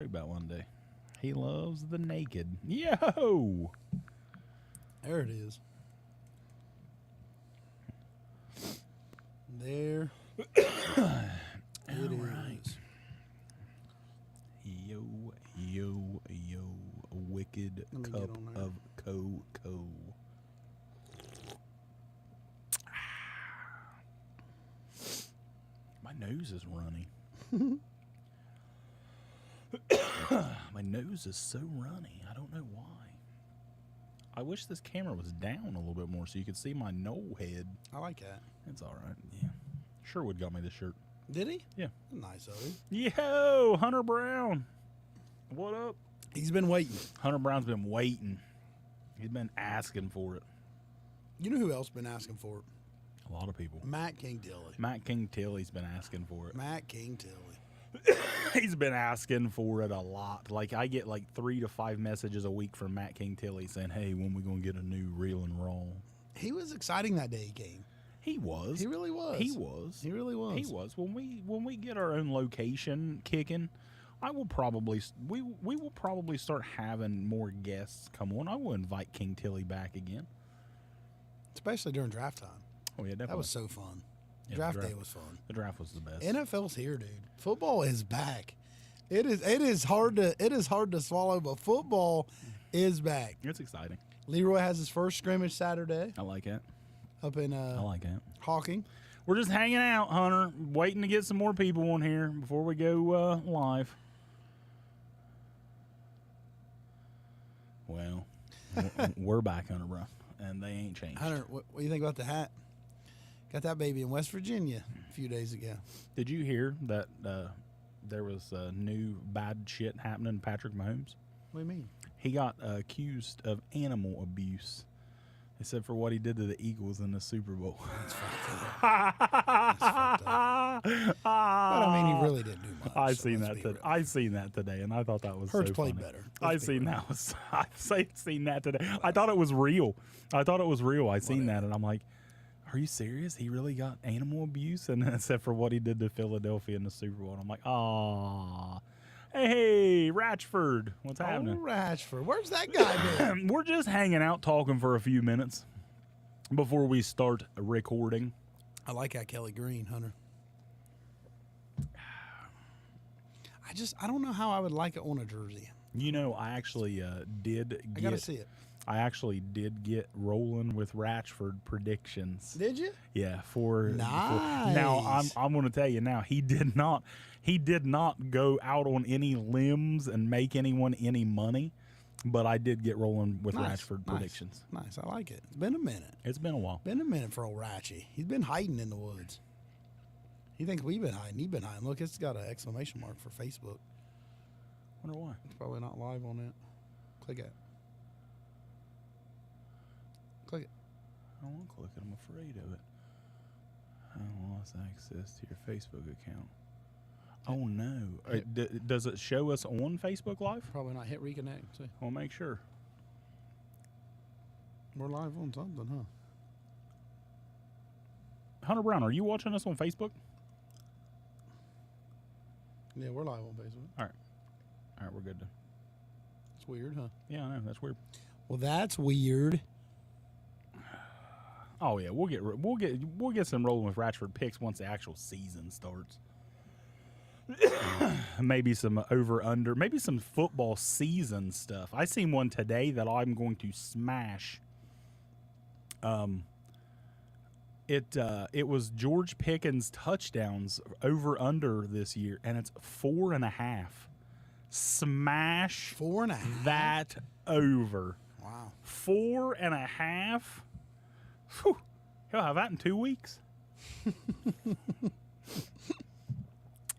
About one day. He loves the naked. Yo! There it is. There it right. is. Yo, yo, yo. A wicked Let me cup get on there. of cocoa. My nose is runny. My nose is so runny. I don't know why. I wish this camera was down a little bit more so you could see my knoll head. I like that. It's all right. Yeah. Sherwood got me this shirt. Did he? Yeah. Nice of him. Yo, Hunter Brown. What up? He's been waiting. Hunter Brown's been waiting. He's been asking for it. You know who else been asking for it? A lot of people. Matt King Tilly. Matt King Tilly's been asking for it. Matt King Tilly. He's been asking for it a lot. Like, I get like 3 to 5 messages a week from Matt King Tilly saying, hey, when we going to get a new Real and Raw? He was exciting that day he came. He was. He really was. He was. He really was. He was. When we get our own location kicking, I will probably we will probably start having more guests come on. I will invite King Tilly back again. Especially during draft time. Oh yeah, definitely. That was so fun. Yeah, Draft day was fun. The draft was the best. NFL's here, dude. Football is back. It is hard to swallow, but football is back. It's exciting. Leroy has his first scrimmage Saturday I like it. up in I like it. Hawking. We're just hanging out, Hunter, waiting to get some more people on here before we go live. Well, we're back, Hunter, bro, and they ain't changed. Hunter, what do you think about the hat? Got that baby in West Virginia a few days ago. Did you hear that there was new bad shit happening to Patrick Mahomes? What do you mean? He got accused of animal abuse. Except for what he did to the Eagles in the Super Bowl. That's fucked up. That's fucked up. But I mean, he really didn't do much. I so seen let's that. be Today. real. I seen that today, and I thought that was Hurts so played funny. better. I Let's be seen real. that was. I seen that today. I thought it was real. I seen that, and I'm like, "Are you serious? He really got animal abuse?" And except for what he did to Philadelphia in the Super Bowl, and I'm like, "Ah, hey, Ratchford, what's happening?" Oh, Rashford. Where's that guy been? We're just hanging out, talking for a few minutes before we start recording. I like that Kelly Green, Hunter. I don't know how I would like it on a jersey. You know, I actually did I gotta get. see it. I actually did get rolling with Ratchford predictions. Did you? Yeah, for Nice. now I'm going to tell you now he did not go out on any limbs and make anyone any money, but I did get rolling with Nice, Ratchford nice. predictions. Nice. I like it. It's been a minute. It's been a while. Been a minute for old Ratchy. He's been hiding in the woods. He thinks we've been hiding. He's been hiding. Look, it's got an exclamation mark for Facebook. Wonder why. It's probably not live on it. Click it. Click it. I don't want to click it. I'm afraid of it. I lost access to your Facebook account. Oh no! Does it show us on Facebook Live? Probably not. Hit reconnect. See, I'll make sure. we're live on something, huh? Hunter Brown, are you watching us on Facebook? Yeah, we're live on Facebook. All right, we're good. It's weird, huh? Yeah, I know that's weird. Well, that's weird. Oh yeah, we'll get some rolling with Ratchford picks once the actual season starts. Maybe some over under, maybe some football season stuff. I seen one today that I'm going to smash. It was George Pickens touchdowns over under this year, and it's 4.5. Smash 4.5. that over. Wow. 4.5. Whew. He'll have that in 2 weeks.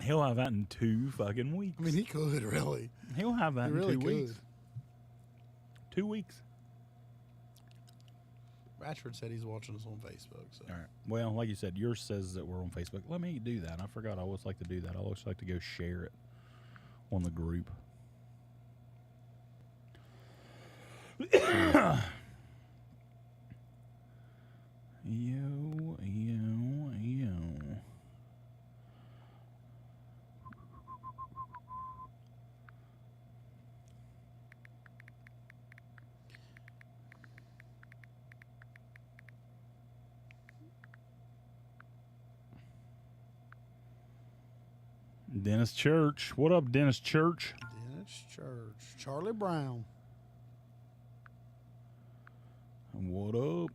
He'll have that in 2 fucking weeks. I mean, he could really. He'll have that He in really 2 could. weeks. 2 weeks. Ratchford said he's watching us on Facebook. So. All right. Well, like you said, yours says that we're on Facebook. Let me do that. I forgot I always like to do that. I always like to go share it on the group. Yo. Dennis Church. What up, Dennis Church? Dennis Church. Charlie Brown. What up?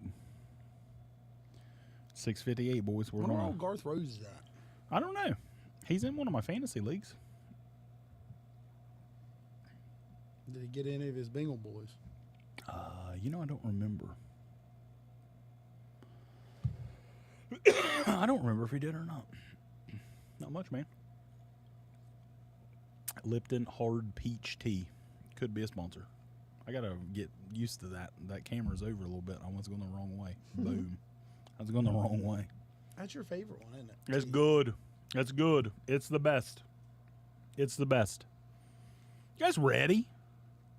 6:58, boys. We're Where going. old Garth Rose is at? I don't know. He's in one of my fantasy leagues. Did he get any of his Bengal boys? I don't remember. I don't remember if he did or not. Not much, man. Lipton Hard Peach Tea. Could be a sponsor. I got to get used to that. That camera's over a little bit. I was going the wrong way. Boom. I was going the wrong way. That's your favorite one, isn't it? It's good. It's good. It's the best. It's the best. You guys ready?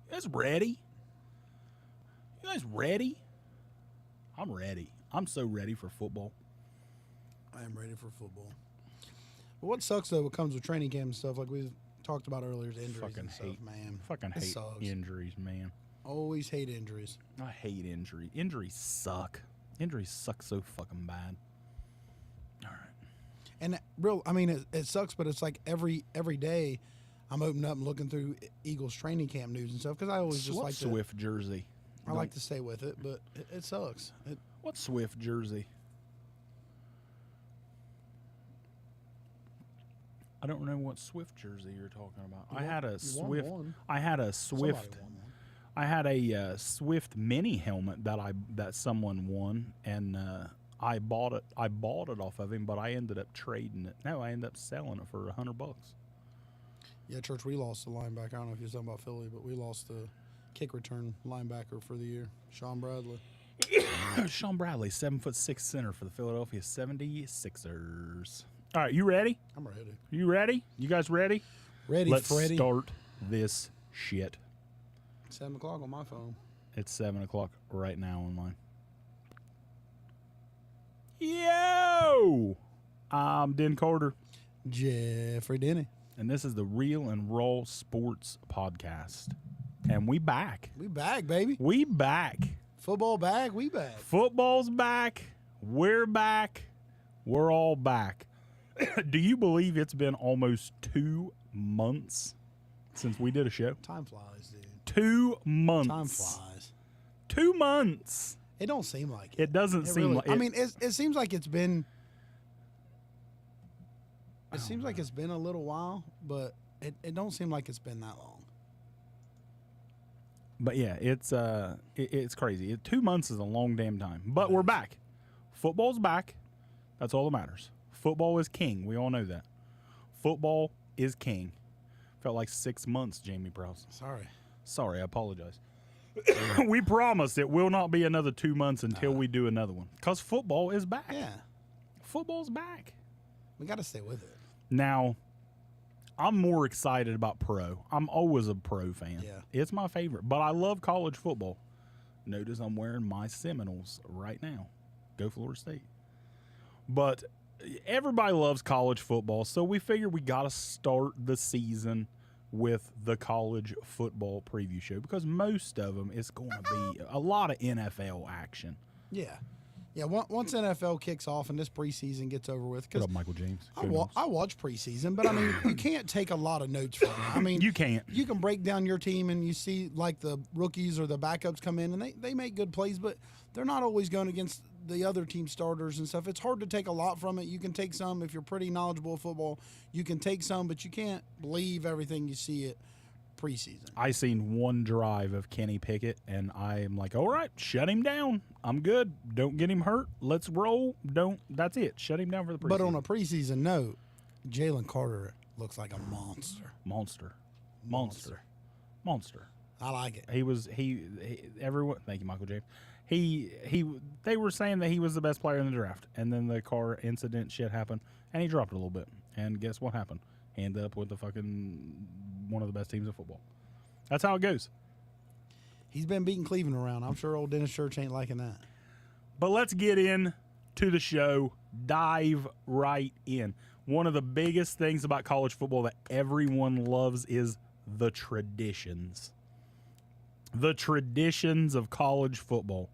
You guys ready? You guys ready? I'm ready. I'm so ready for football. I am ready for football. But what sucks, though, what comes with training camp and stuff, like we talked about earlier, is injuries Fucking and stuff, hate, man. Fucking It hate sucks. injuries, man. Always hate injuries. I hate injury. Injuries suck. Injuries suck so fucking bad. All right. And it sucks, but it's like every day I'm opening up and looking through Eagles training camp news and stuff because I always just What like Swift jersey? I like to stay with it, but it sucks. What Swift jersey? I don't know what Swift jersey you're talking about. I had a Swift. I had a Swift. Somebody won one. I had a Swift mini helmet that someone won, and I bought it. I bought it off of him, but I ended up trading it. No, I ended up selling it for $100. Yeah, Church, we lost the linebacker. I don't know if you're talking about Philly, but we lost the kick return linebacker for the year, Sean Bradley. Sean Bradley, 7'6" center for the Philadelphia 76ers. All right, you ready? I'm ready. You ready? You guys ready? Ready, Let's Freddie. start this shit. 7 o'clock on my phone. It's 7 o'clock right now on mine. Yo! I'm Den Carter, Jeffrey Denny. and this is the Real and Raw Sports Podcast. And we back. We back, baby. We back. Football back. We back. Football's back. We're back. We're all back. Do you believe it's been almost 2 months since we did a show? Time flies, dude. 2 months. Time flies. 2 months. It don't seem like it. It doesn't seem like it. I mean, it seems like it's been. It seems like it's been a little while, but it don't seem like it's been that long. But yeah, it's crazy. 2 months is a long damn time. But we're back. Football's back. That's all that matters. Football is king. We all know that. Football is king. Felt like 6 months, Jamie Prowse. Sorry, I apologize. We promise it will not be another 2 months until we do another one. Because football is back. Yeah, Football's back. we got to stay with it. Now, I'm more excited about pro. I'm always a pro fan. Yeah. It's my favorite. But I love college football. Notice I'm wearing my Seminoles right now. Go Florida State. But everybody loves college football, so we figure we got to start the season with the college football preview show because most of them is going to be a lot of NFL action. Yeah, yeah. Once NFL kicks off and this preseason gets over with, What because up, Michael James? I watch preseason, but I mean, you can't take a lot of notes from it. I mean, You can't. You can break down your team and you see like the rookies or the backups come in and they make good plays, but they're not always going against the other team starters and stuff. It's hard to take a lot from it. You can take some if you're pretty knowledgeable of football. You can take some, but you can't believe everything you see at preseason. I seen one drive of Kenny Pickett, and I am like, all right, shut him down. I'm good. Don't get him hurt. Let's roll. That's it. Shut him down for the preseason. But on a preseason note, Jalen Carter looks like a monster. Monster. I like it. Everyone, thank you, Michael James. They were saying that he was the best player in the draft, and then the car incident shit happened, and he dropped it a little bit. And guess what happened? He ended up with one of the best teams in football. That's how it goes. He's been beating Cleveland around. I'm sure old Dennis Church ain't liking that. But let's get in to the show. Dive right in. One of the biggest things about college football that everyone loves is the traditions. The traditions of college football,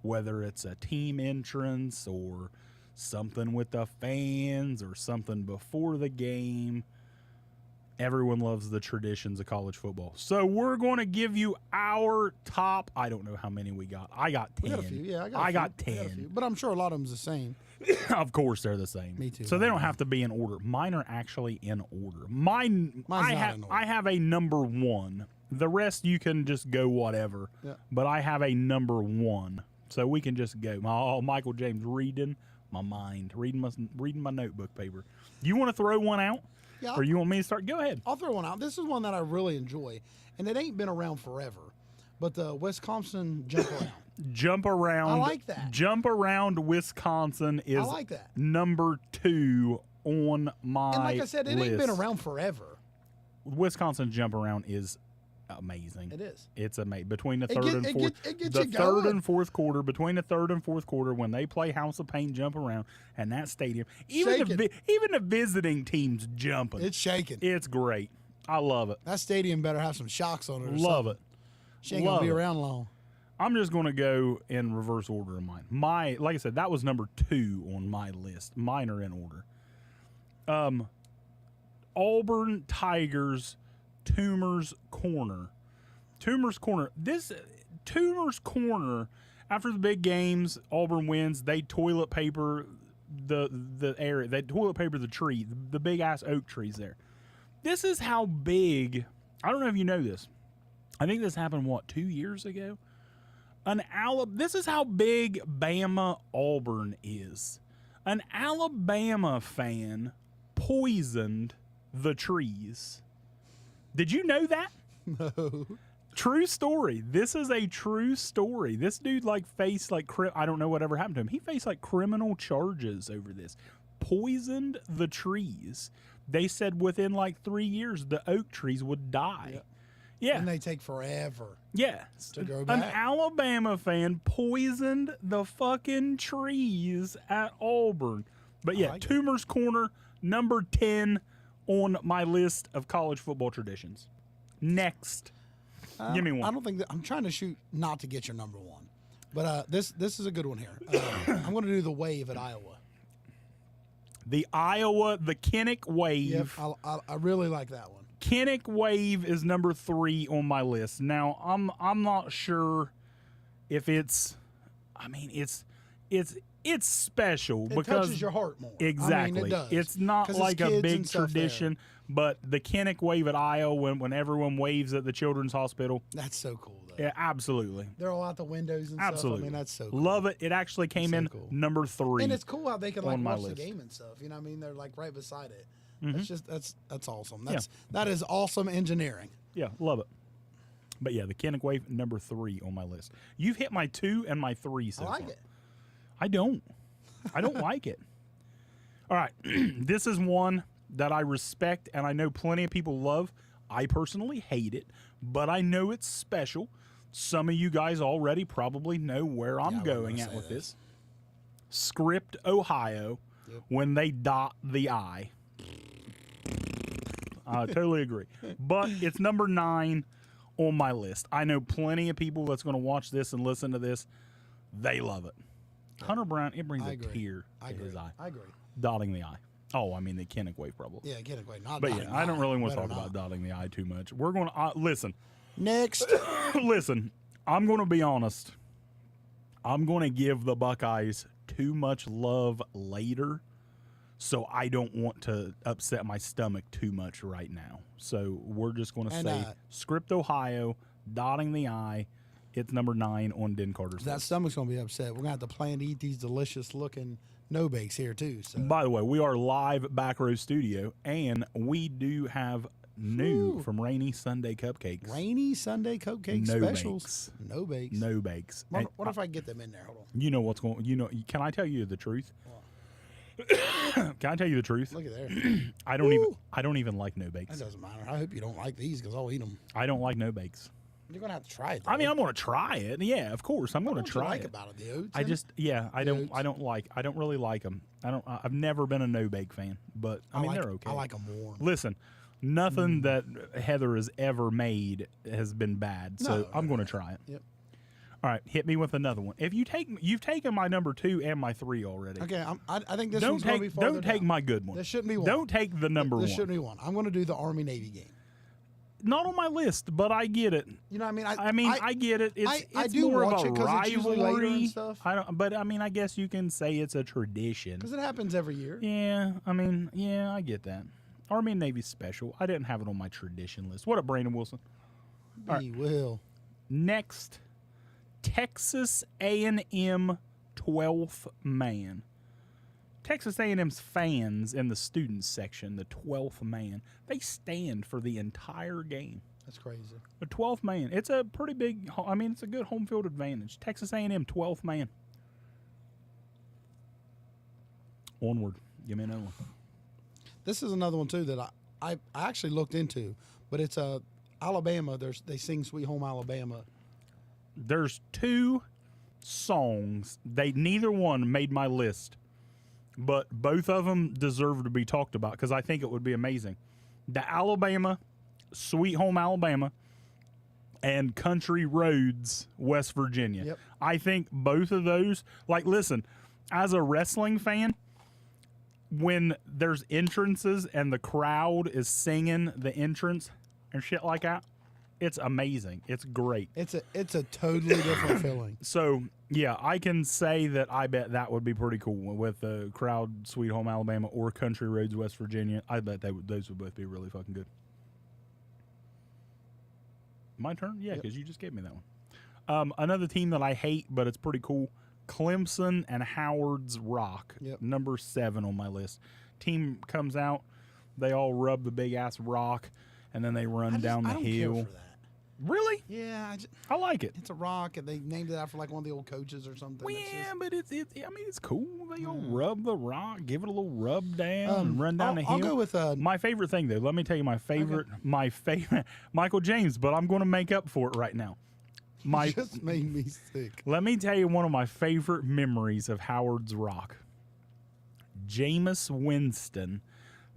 whether it's a team entrance or something with the fans or something before the game. Everyone loves the traditions of college football. So we're going to give you our top. I don't know how many we got. I got 10. We got a few. Yeah, I got a few. 10. But I'm sure a lot of them's the same. Of course, they're the same. Me too. So they don't have to be in order. Mine are actually in order. Mine's not in order. I have a number 1. The rest you can just go whatever. Yeah. But I have a number 1. So we can just go. Michael James reading my mind, reading my notebook paper. You want to throw one out? Yeah. Or you want me to start? Go ahead. I'll throw one out. This is one that I really enjoy, and it ain't been around forever. But the Wisconsin jump around. Jump around. I like that. Jump around Wisconsin is I like that. number 2 on my And like I said, it list. ain't been around forever. Wisconsin jump around is amazing. It is. It's amazing. Between the It third get- and it fourth, get- it gets the you third going. and fourth quarter, between the third and fourth quarter, when they play House of Pain jump around and that stadium, even Shaking. even the visiting teams jumping, It's shaking. it's great. I love it. That stadium better have some shocks on it. Or Love something. it. She ain't gonna be Love it. around long. I'm just going to go in reverse order of mine. Like I said, that was number 2 on my list. Mine are in order. Auburn Tigers, Toomer's Corner. Toomer's Corner. This Toomer's Corner. After the big games, Auburn wins. They toilet paper the area. They toilet paper the tree, the big ass oak trees there. This is how big. I don't know if you know this. I think this happened 2 years ago. This is how big Bama Auburn is. An Alabama fan poisoned the trees. Did you know that? No. True story. This is a true story. This dude faced I don't know whatever happened to him. He faced criminal charges over this. Poisoned the trees. They said within 3 years the oak trees would die. Yep. Yeah. And they take forever. Yeah. To grow An back. Alabama fan poisoned the fucking trees at Auburn. But yeah, like it. Toomer's Corner, number 10 on my list of college football traditions. Next. Give me one. I don't think that I'm trying to shoot not to get your number 1. But this is a good one here. I'm going to do the wave at Iowa. The Kinnick Wave. Yep, I really like that one. Kinnick Wave is number 3 on my list. Now, I'm not sure if it's special It because touches your heart more. Exactly. I mean, it does. It's not 'Cause like it's a kids big and stuff there. tradition, but the Kinnick Wave at Iowa when everyone waves at the Children's Hospital. That's so cool, though. Yeah, absolutely. They're all out the windows and Absolutely. stuff. I mean, that's so cool. Love it. It actually came so in cool. number 3. And it's cool how they can on my watch the list. game and stuff. You know what I mean? They're right beside it. Mm-hmm. That's just that's awesome. That is awesome engineering. Yeah, love it. But yeah, the Kinnick Wave, number 3 on my list. You've hit my 2 and my 3 so I like far. it. I don't like it. All right. This is one that I respect and I know plenty of people love. I personally hate it, but I know it's special. Some of you guys already probably know where I'm I was going gonna at say with this. this. Script, Ohio, Yep. when they dot the I. I totally agree. But it's number 9 on my list. I know plenty of people that's going to watch this and listen to this. They love it. Hunter Brown, it brings I a agree. tear I to agree. his eye. I agree. Dotting the I. Oh, I mean the Kinnick Wave probably. Yeah, get it away. Not But dotting yeah, I don't the really I. want to Better talk about not. dotting the I too much. We're going to listen. Next. Listen, I'm going to be honest. I'm going to give the Buckeyes too much love later, so I don't want to upset my stomach too much right now. So we're just going to And, say Script, Ohio, dotting the I. It's number 9 on Den Carter's That list. stomach's gonna be upset. We're gonna have to plan to eat these delicious looking no bakes here too. So By the way, we are live back row studio, and we do have new Whew. from Rainy Sunday Cupcakes. rainy Sunday cupcake No specials. bakes. No bakes. No bakes. What, And what if I get them in there? Hold on. you know what's going? Can I tell you the truth? Can I tell you the truth? Look at there. I don't even like no That bakes. doesn't matter. I hope you don't like these because I'll eat them. I don't like no bakes. You're gonna have to try it. I mean, though. I'm going to try it. Yeah, of course, I'm going to What you try like it. about it, the oats. I in it? just, yeah, I The don't oats? I don't really like them. I've never been a no bake fan, but I mean, like, they're okay. I like them warm. Listen, nothing that Heather has ever made has been bad, so No, I'm no, going no. to try it. Yep. All right, hit me with another one. If you've taken my number 2 and my 3 already. Okay, I think this Don't one's going to be take farther don't take down. my good one. This shouldn't be one. Don't take the number This 1. shouldn't be one. I'm going to do the Army Navy game. Not on my list, but I get it. You know what I I mean? mean, I get it. It's I do more watch of a it 'cause it's usually later and rivalry. stuff. But I mean, I guess you can say it's a tradition. Because it happens every year. Yeah, I mean, yeah, I get that. Army and Navy's special. I didn't have it on my tradition list. What up, Brandon Wilson? He will. Next, Texas A&M 12th man. Texas A&M's fans in the students section, the 12th man, they stand for the entire game. That's crazy. The 12th man. It's a pretty big, I mean, it's a good home field advantage. Texas A&M 12th man. Onward. Give me another one. This is another one too that I actually looked into, but it's Alabama. They sing "Sweet Home Alabama." There's 2 songs. Neither one made my list, but both of them deserve to be talked about because I think it would be amazing. The Alabama, "Sweet Home Alabama," and "Country Roads," West Virginia. Yep. I think both of those, like, listen, as a wrestling fan, when there's entrances and the crowd is singing the entrance and shit like that, it's amazing. It's great. It's a totally different feeling. So, yeah, I can say that I bet that would be pretty cool with the crowd, "Sweet Home Alabama" or "Country Roads," West Virginia. I bet those would both be really fucking good. My turn? Yeah, because you just gave me that one. Another team that I hate, but it's pretty cool, Clemson and Howard's Rock. Yep. Number 7 on my list. Team comes out, they all rub the big-ass rock, and then they run down the I don't hill. care for that. Really? Yeah, I like it. it's a rock, and they named it after like one of the old coaches or something. Well, It's yeah, just- but I mean, it's cool. They all rub the rock, give it a little rub down, and run down the hill. I'll go with My favorite thing, though, let me tell you my favorite, Michael James, but I'm going to make up for it right now. My just made me sick. Let me tell you one of my favorite memories of Howard's Rock. Jameis Winston.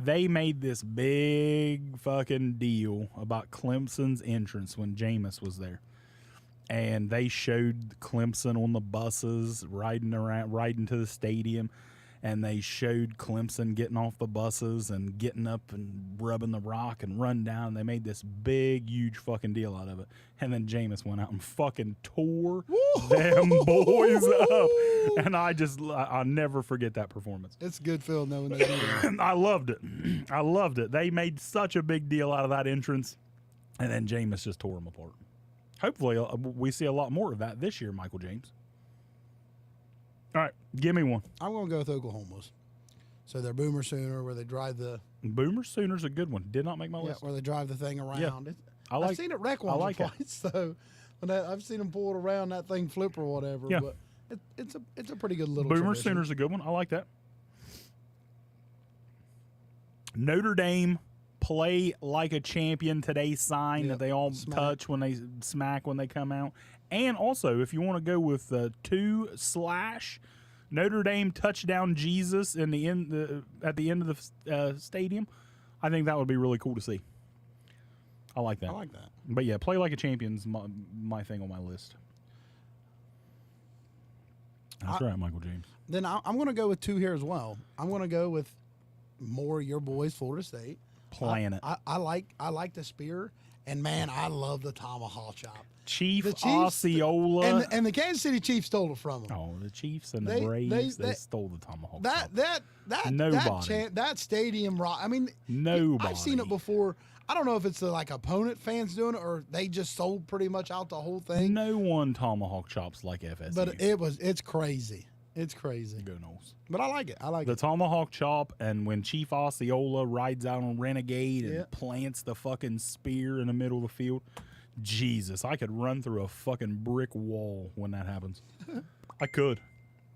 They made this big fucking deal about Clemson's entrance when Jameis was there. And they showed Clemson on the buses riding to the stadium. And they showed Clemson getting off the buses and getting up and rubbing the rock and run down. They made this big, huge fucking deal out of it. And then Jameis went out and fucking tore them boys up. And I'll never forget that performance. It's good feeling knowing they do that. I loved it. I loved it. They made such a big deal out of that entrance. And then Jameis just tore them apart. Hopefully, we see a lot more of that this year, Michael James. All right, give me one. I'm going to go with Oklahoma's. So they're Boomer Sooner, where they drive the Boomer Sooner's a good one. Did not make my list. where they drive the thing around. Yeah. I've seen it wreck once like or it. twice. So I've seen them pull it around, that thing flip or whatever. Yeah. But it's a pretty good little Boomer tradition. Sooner's a good one. I like that. Notre Dame, play like a champion today sign that they all Smack. touch when they smack when they come out. And also, if you want to go with the 2/ Notre Dame touchdown Jesus at the end of the stadium, I think that would be really cool to see. I like that. I like that. But yeah, play like a champion's my thing on my list. That's right, Michael James. Then I'm going to go with 2 here as well. I'm going to go with more your boys, Florida State. Playing it. I like the spear, and man, I love the tomahawk chop. Chief The Chiefs- Osceola. And the Kansas City Chiefs stole it from them. Oh, the Chiefs and the They- Braves, they- they stole the tomahawk. That Nobody. that stadium rock. I mean, Nobody. I've seen it before. I don't know if it's the like opponent fans doing it or they just sold pretty much out the whole thing. No one tomahawk chops like FSU. But it's crazy. It's crazy. Go Noles. But I like it. I like The it. tomahawk chop, and when Chief Osceola rides out on Renegade and Yeah. plants the fucking spear in the middle of the field, Jesus, I could run through a fucking brick wall when that happens. I could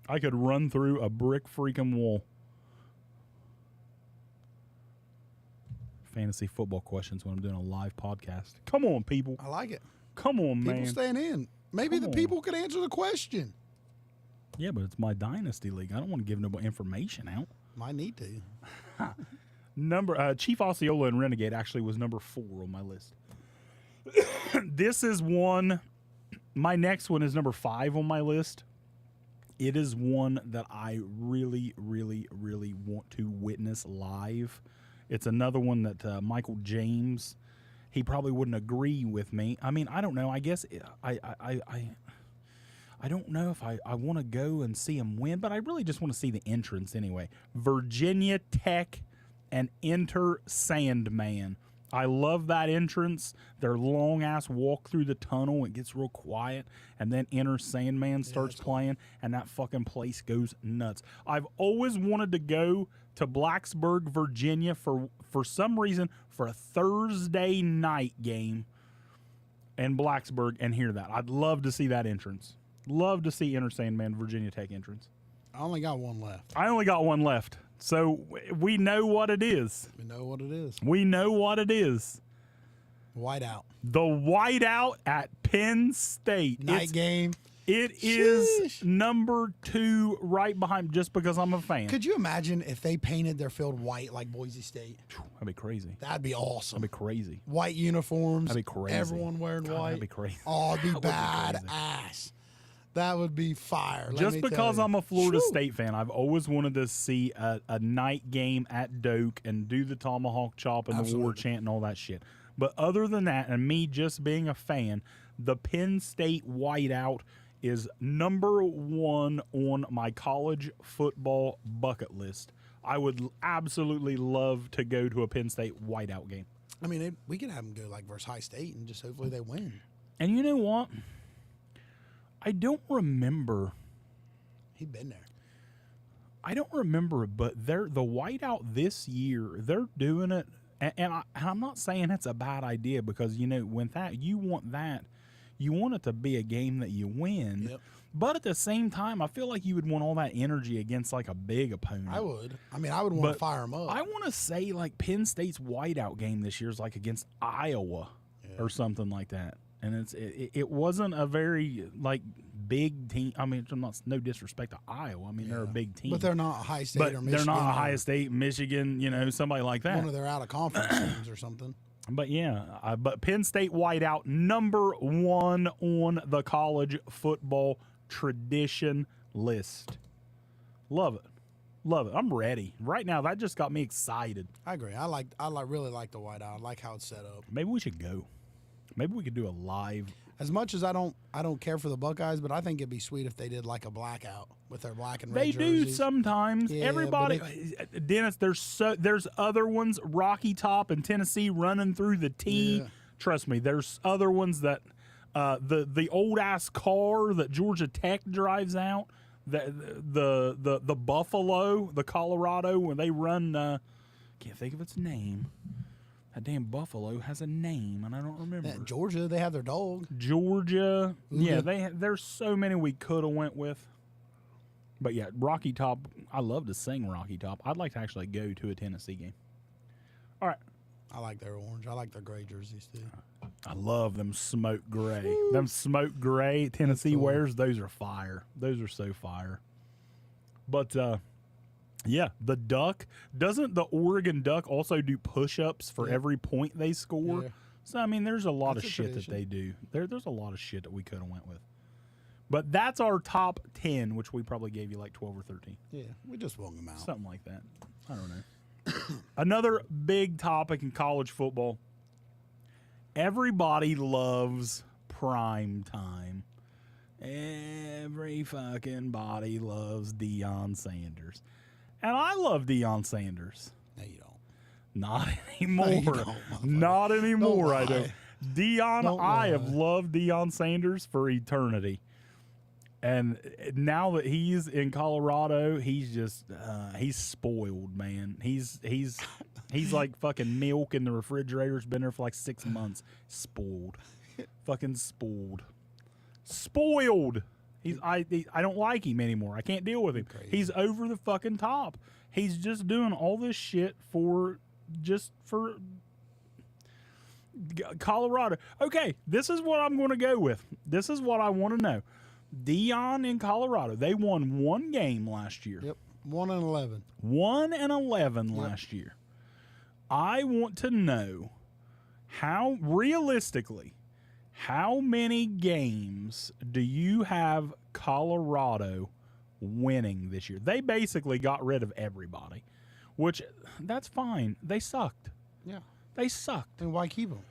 run through a brick freaking wall. Fantasy football questions when I'm doing a live podcast. Come on, people. I like it. Come on, People man. staying in. Maybe Come the on. people could answer the question. Yeah, but it's my dynasty league. I don't want to give no information out. Might need to. Chief Osceola and Renegade actually was number 4 on my list. This is one My next one is number 5 on my list. It is one that I really, really, really want to witness live. It's another one that Michael James, he probably wouldn't agree with me. I mean, I don't know. I guess I don't know if I want to go and see him win, but I really just want to see the entrance anyway. Virginia Tech and Enter Sandman. I love that entrance. Their long ass walk through the tunnel. It gets real quiet, and then Enter Sandman starts playing, and that fucking place goes nuts. I've always wanted to go to Blacksburg, Virginia for some reason for a Thursday night game in Blacksburg and hear that. I'd love to see that entrance. Love to see Enter Sandman, Virginia Tech entrance. I only got one left. I only got one left. So we know what it is. We know what it is. We know what it is. Whiteout. The whiteout at Penn State. Night game. It is number 2 right behind, just because I'm a fan. Could you imagine if they painted their field white like Boise State? That'd be crazy. That'd be awesome. That'd be crazy. White uniforms. That'd be crazy. Everyone wearing God, white. that'd be crazy. Oh, it'd be That would be crazy. badass. That would be fire. let Just me tell because you. I'm a Florida Shoo. State fan, I've always wanted to see a night game at Doak and do the tomahawk chop and the war Absolutely. chant and all that shit. But other than that, and me just being a fan, the Penn State whiteout is number 1 on my college football bucket list. I would absolutely love to go to a Penn State whiteout game. I mean, we could have them go like versus High State and just hopefully they win. And you know what? I don't remember. He'd been there. I don't remember, but the whiteout this year, they're doing it, and I'm not saying it's a bad idea, because you know when you want it to be a game that you win. Yep. But at the same time, I feel like you would want all that energy against like a big opponent. I would. I mean, I would want But to fire him up. I want to say like Penn State's whiteout game this year is like against Iowa or something like that. And it wasn't a very like big team. I mean, no disrespect to Iowa. I mean, they're a big team, But they're not High State but or Michigan. they're not or Ohio State, Michigan, somebody like that. One of their out of conference teams or something. But yeah, but Penn State whiteout, number 1 on the college football tradition list. Love it. Love it. I'm ready. Right now, that just got me excited. I agree. Really like the whiteout. I like how it's set up. Maybe we should go. Maybe we could do a live. As much as I don't care for the Buckeyes, but I think it'd be sweet if they did like a blackout with their black and red They do jerseys. sometimes. Yeah, Everybody, but Dennis. There's other ones. Rocky Top in Tennessee running through the T. Yeah. Trust me. There's other ones that the old ass car that Georgia Tech drives out. The Buffalo, the Colorado, when they run. Can't think of its name. That damn Buffalo has a name, and I don't remember. At Georgia, they have their dog. Georgia. Yeah, Uga. there's so many we could have went with. But yeah, Rocky Top, I love to sing Rocky Top. I'd like to actually go to a Tennessee game. All right. I like their orange. I like their gray jerseys too. I love them smoke gray. Them smoke gray Tennessee cool. wears, those are fire. Those are so fire. But yeah, the Duck. Doesn't the Oregon Duck also do push-ups for every point they score? Yeah. So, I mean, there's a lot That's of a shit that tradition. they do. There's a lot of shit that we could have went with. But that's our top 10, which we probably gave you like 12 or 13. Yeah, we just swung them out. Something like that. I don't know. Another big topic in college football. Everybody loves prime time. Every fucking body loves Deion Sanders. And I love Deion Sanders. No, you don't. Not anymore. you don't, motherfucker. Not anymore, I lie. don't. Deion, Don't I have lie. loved Deion Sanders for eternity. And now that he's in Colorado, he's just he's spoiled, man. He's like fucking milk in the refrigerator. It's been there for like 6 months. Spoiled. Fucking spoiled. Spoiled. I don't like him anymore. I can't deal with him. Crazy. He's over the fucking top. He's just doing all this shit for Colorado. Okay, this is what I'm going to go with. This is what I want to know. Deion in Colorado, they won one game last year. Yep, 1-11. 1-11 last year. I want to know how realistically, How many games do you have Colorado winning this year? They basically got rid of everybody, which that's fine. They sucked. Yeah. They sucked. Then why keep them?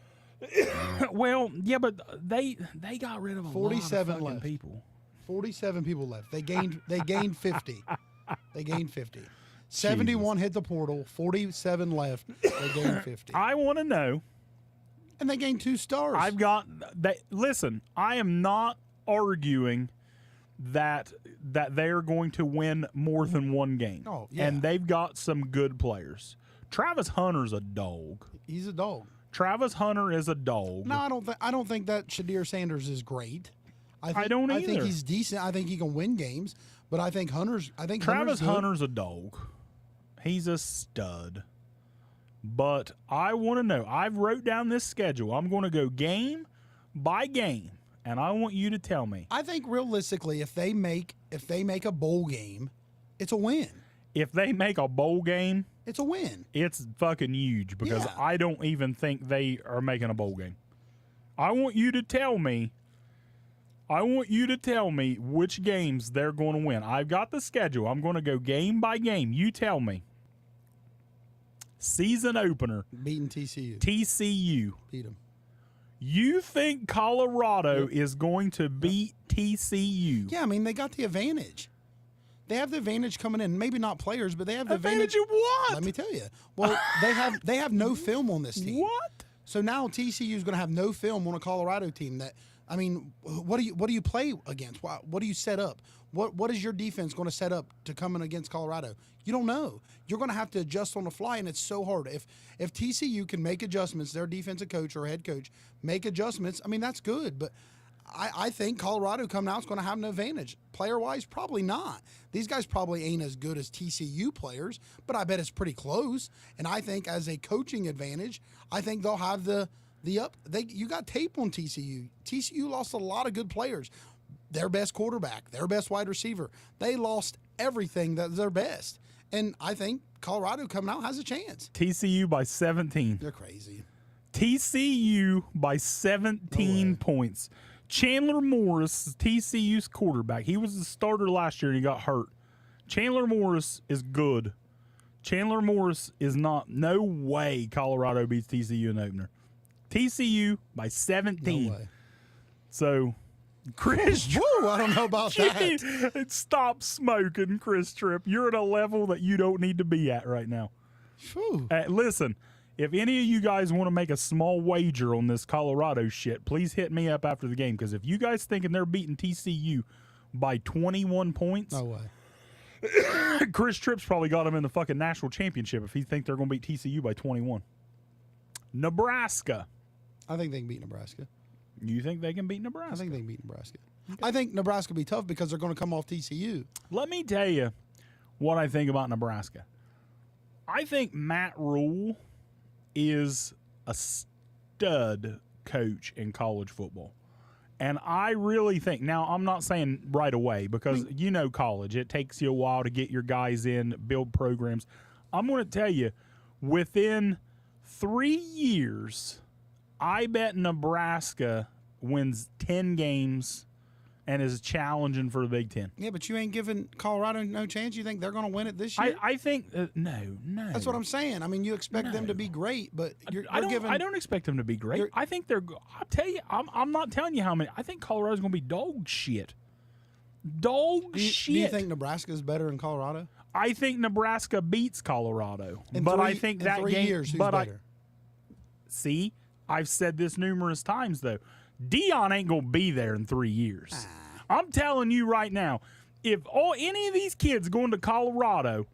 Well, yeah, but they got rid of a 47 lot of fucking left. people. 47 people left. They gained 50. They gained 50. 71 hit the portal. 47 left. They gained 50. I want to know. And they gained 2 stars. I've got that. Listen, I am not arguing that they're going to win more than one game. Oh, yeah. And they've got some good players. Travis Hunter's a dog. He's a dog. Travis Hunter is a dog. No, I don't think that Shadir Sanders is great. I don't I think either. he's decent. I think he can win games, but I think Travis good. Hunter's a dog. He's a stud. But I want to know. I've wrote down this schedule. I'm going to go game by game, and I want you to tell me. I think realistically, if they make a bowl game, it's a win. If they make a bowl game, It's a win. it's fucking huge because Yeah. I don't even think they are making a bowl game. I want you to tell me which games they're going to win. I've got the schedule. I'm going to go game by game. You tell me. Season opener, Beating TCU. TCU. Beat them. You think Colorado is going to beat TCU? Yeah, I mean, they got the advantage. They have the advantage coming in. Maybe not players, but they have the Advantage of what? Let me tell you. Well, they have no film on this team. What? So now TCU is going to have no film on a Colorado team. That I mean, what do you play against? What do you set up? What is your defense going to set up to come in against Colorado? You don't know. You're going to have to adjust on the fly, and it's so hard. If TCU can make adjustments, their defensive coach or head coach make adjustments, I mean, that's good. But I think Colorado coming out is going to have an advantage. Player-wise, probably not. These guys probably ain't as good as TCU players, but I bet it's pretty close. And I think as a coaching advantage, I think they'll have you got tape on TCU. TCU lost a lot of good players. Their best quarterback, their best wide receiver. They lost everything that's their best. And I think Colorado coming out has a chance. TCU by 17. They're crazy. TCU by 17 No way. points. Chandler Morris is TCU's quarterback. He was the starter last year and he got hurt. Chandler Morris is good. Chandler Morris is not. No way Colorado beats TCU in the opener. TCU by 17. No way. So, Chris Woo, I don't know about that. Stop smoking, Chris Tripp. You're at a level that you don't need to be at right now. Whew. Listen, if any of you guys want to make a small wager on this Colorado shit, please hit me up after the game. Because if you guys thinking they're beating TCU by 21 points, No way. Chris Tripp's probably got them in the fucking national championship if he think they're going to beat TCU by 21. Nebraska. I think they can beat Nebraska. You think they can beat Nebraska? I think they can beat Nebraska. I think Nebraska will be tough because they're going to come off TCU. Let me tell you what I think about Nebraska. I think Matt Rule is a stud coach in college football. And I really think, now I'm not saying right away because you know college, it takes you a while to get your guys in, build programs. I'm going to tell you, within 3 years, I bet Nebraska wins 10 games and is challenging for the Big Ten. Yeah, but you ain't giving Colorado no chance. You think they're going to win it this year? I think no. That's what I'm saying. I mean, you expect them to be great, but I don't expect them to be great. I think they're. I'll tell you. I'm not telling you how many. I think Colorado's going to be dog shit. Shit. Do you think Nebraska is better than Colorado? I think Nebraska beats Colorado, I think in that 3 game. years, who's but better? See, I've said this numerous times though. Dion ain't going to be there in 3 years. I'm telling you right now, if any of these kids going to Colorado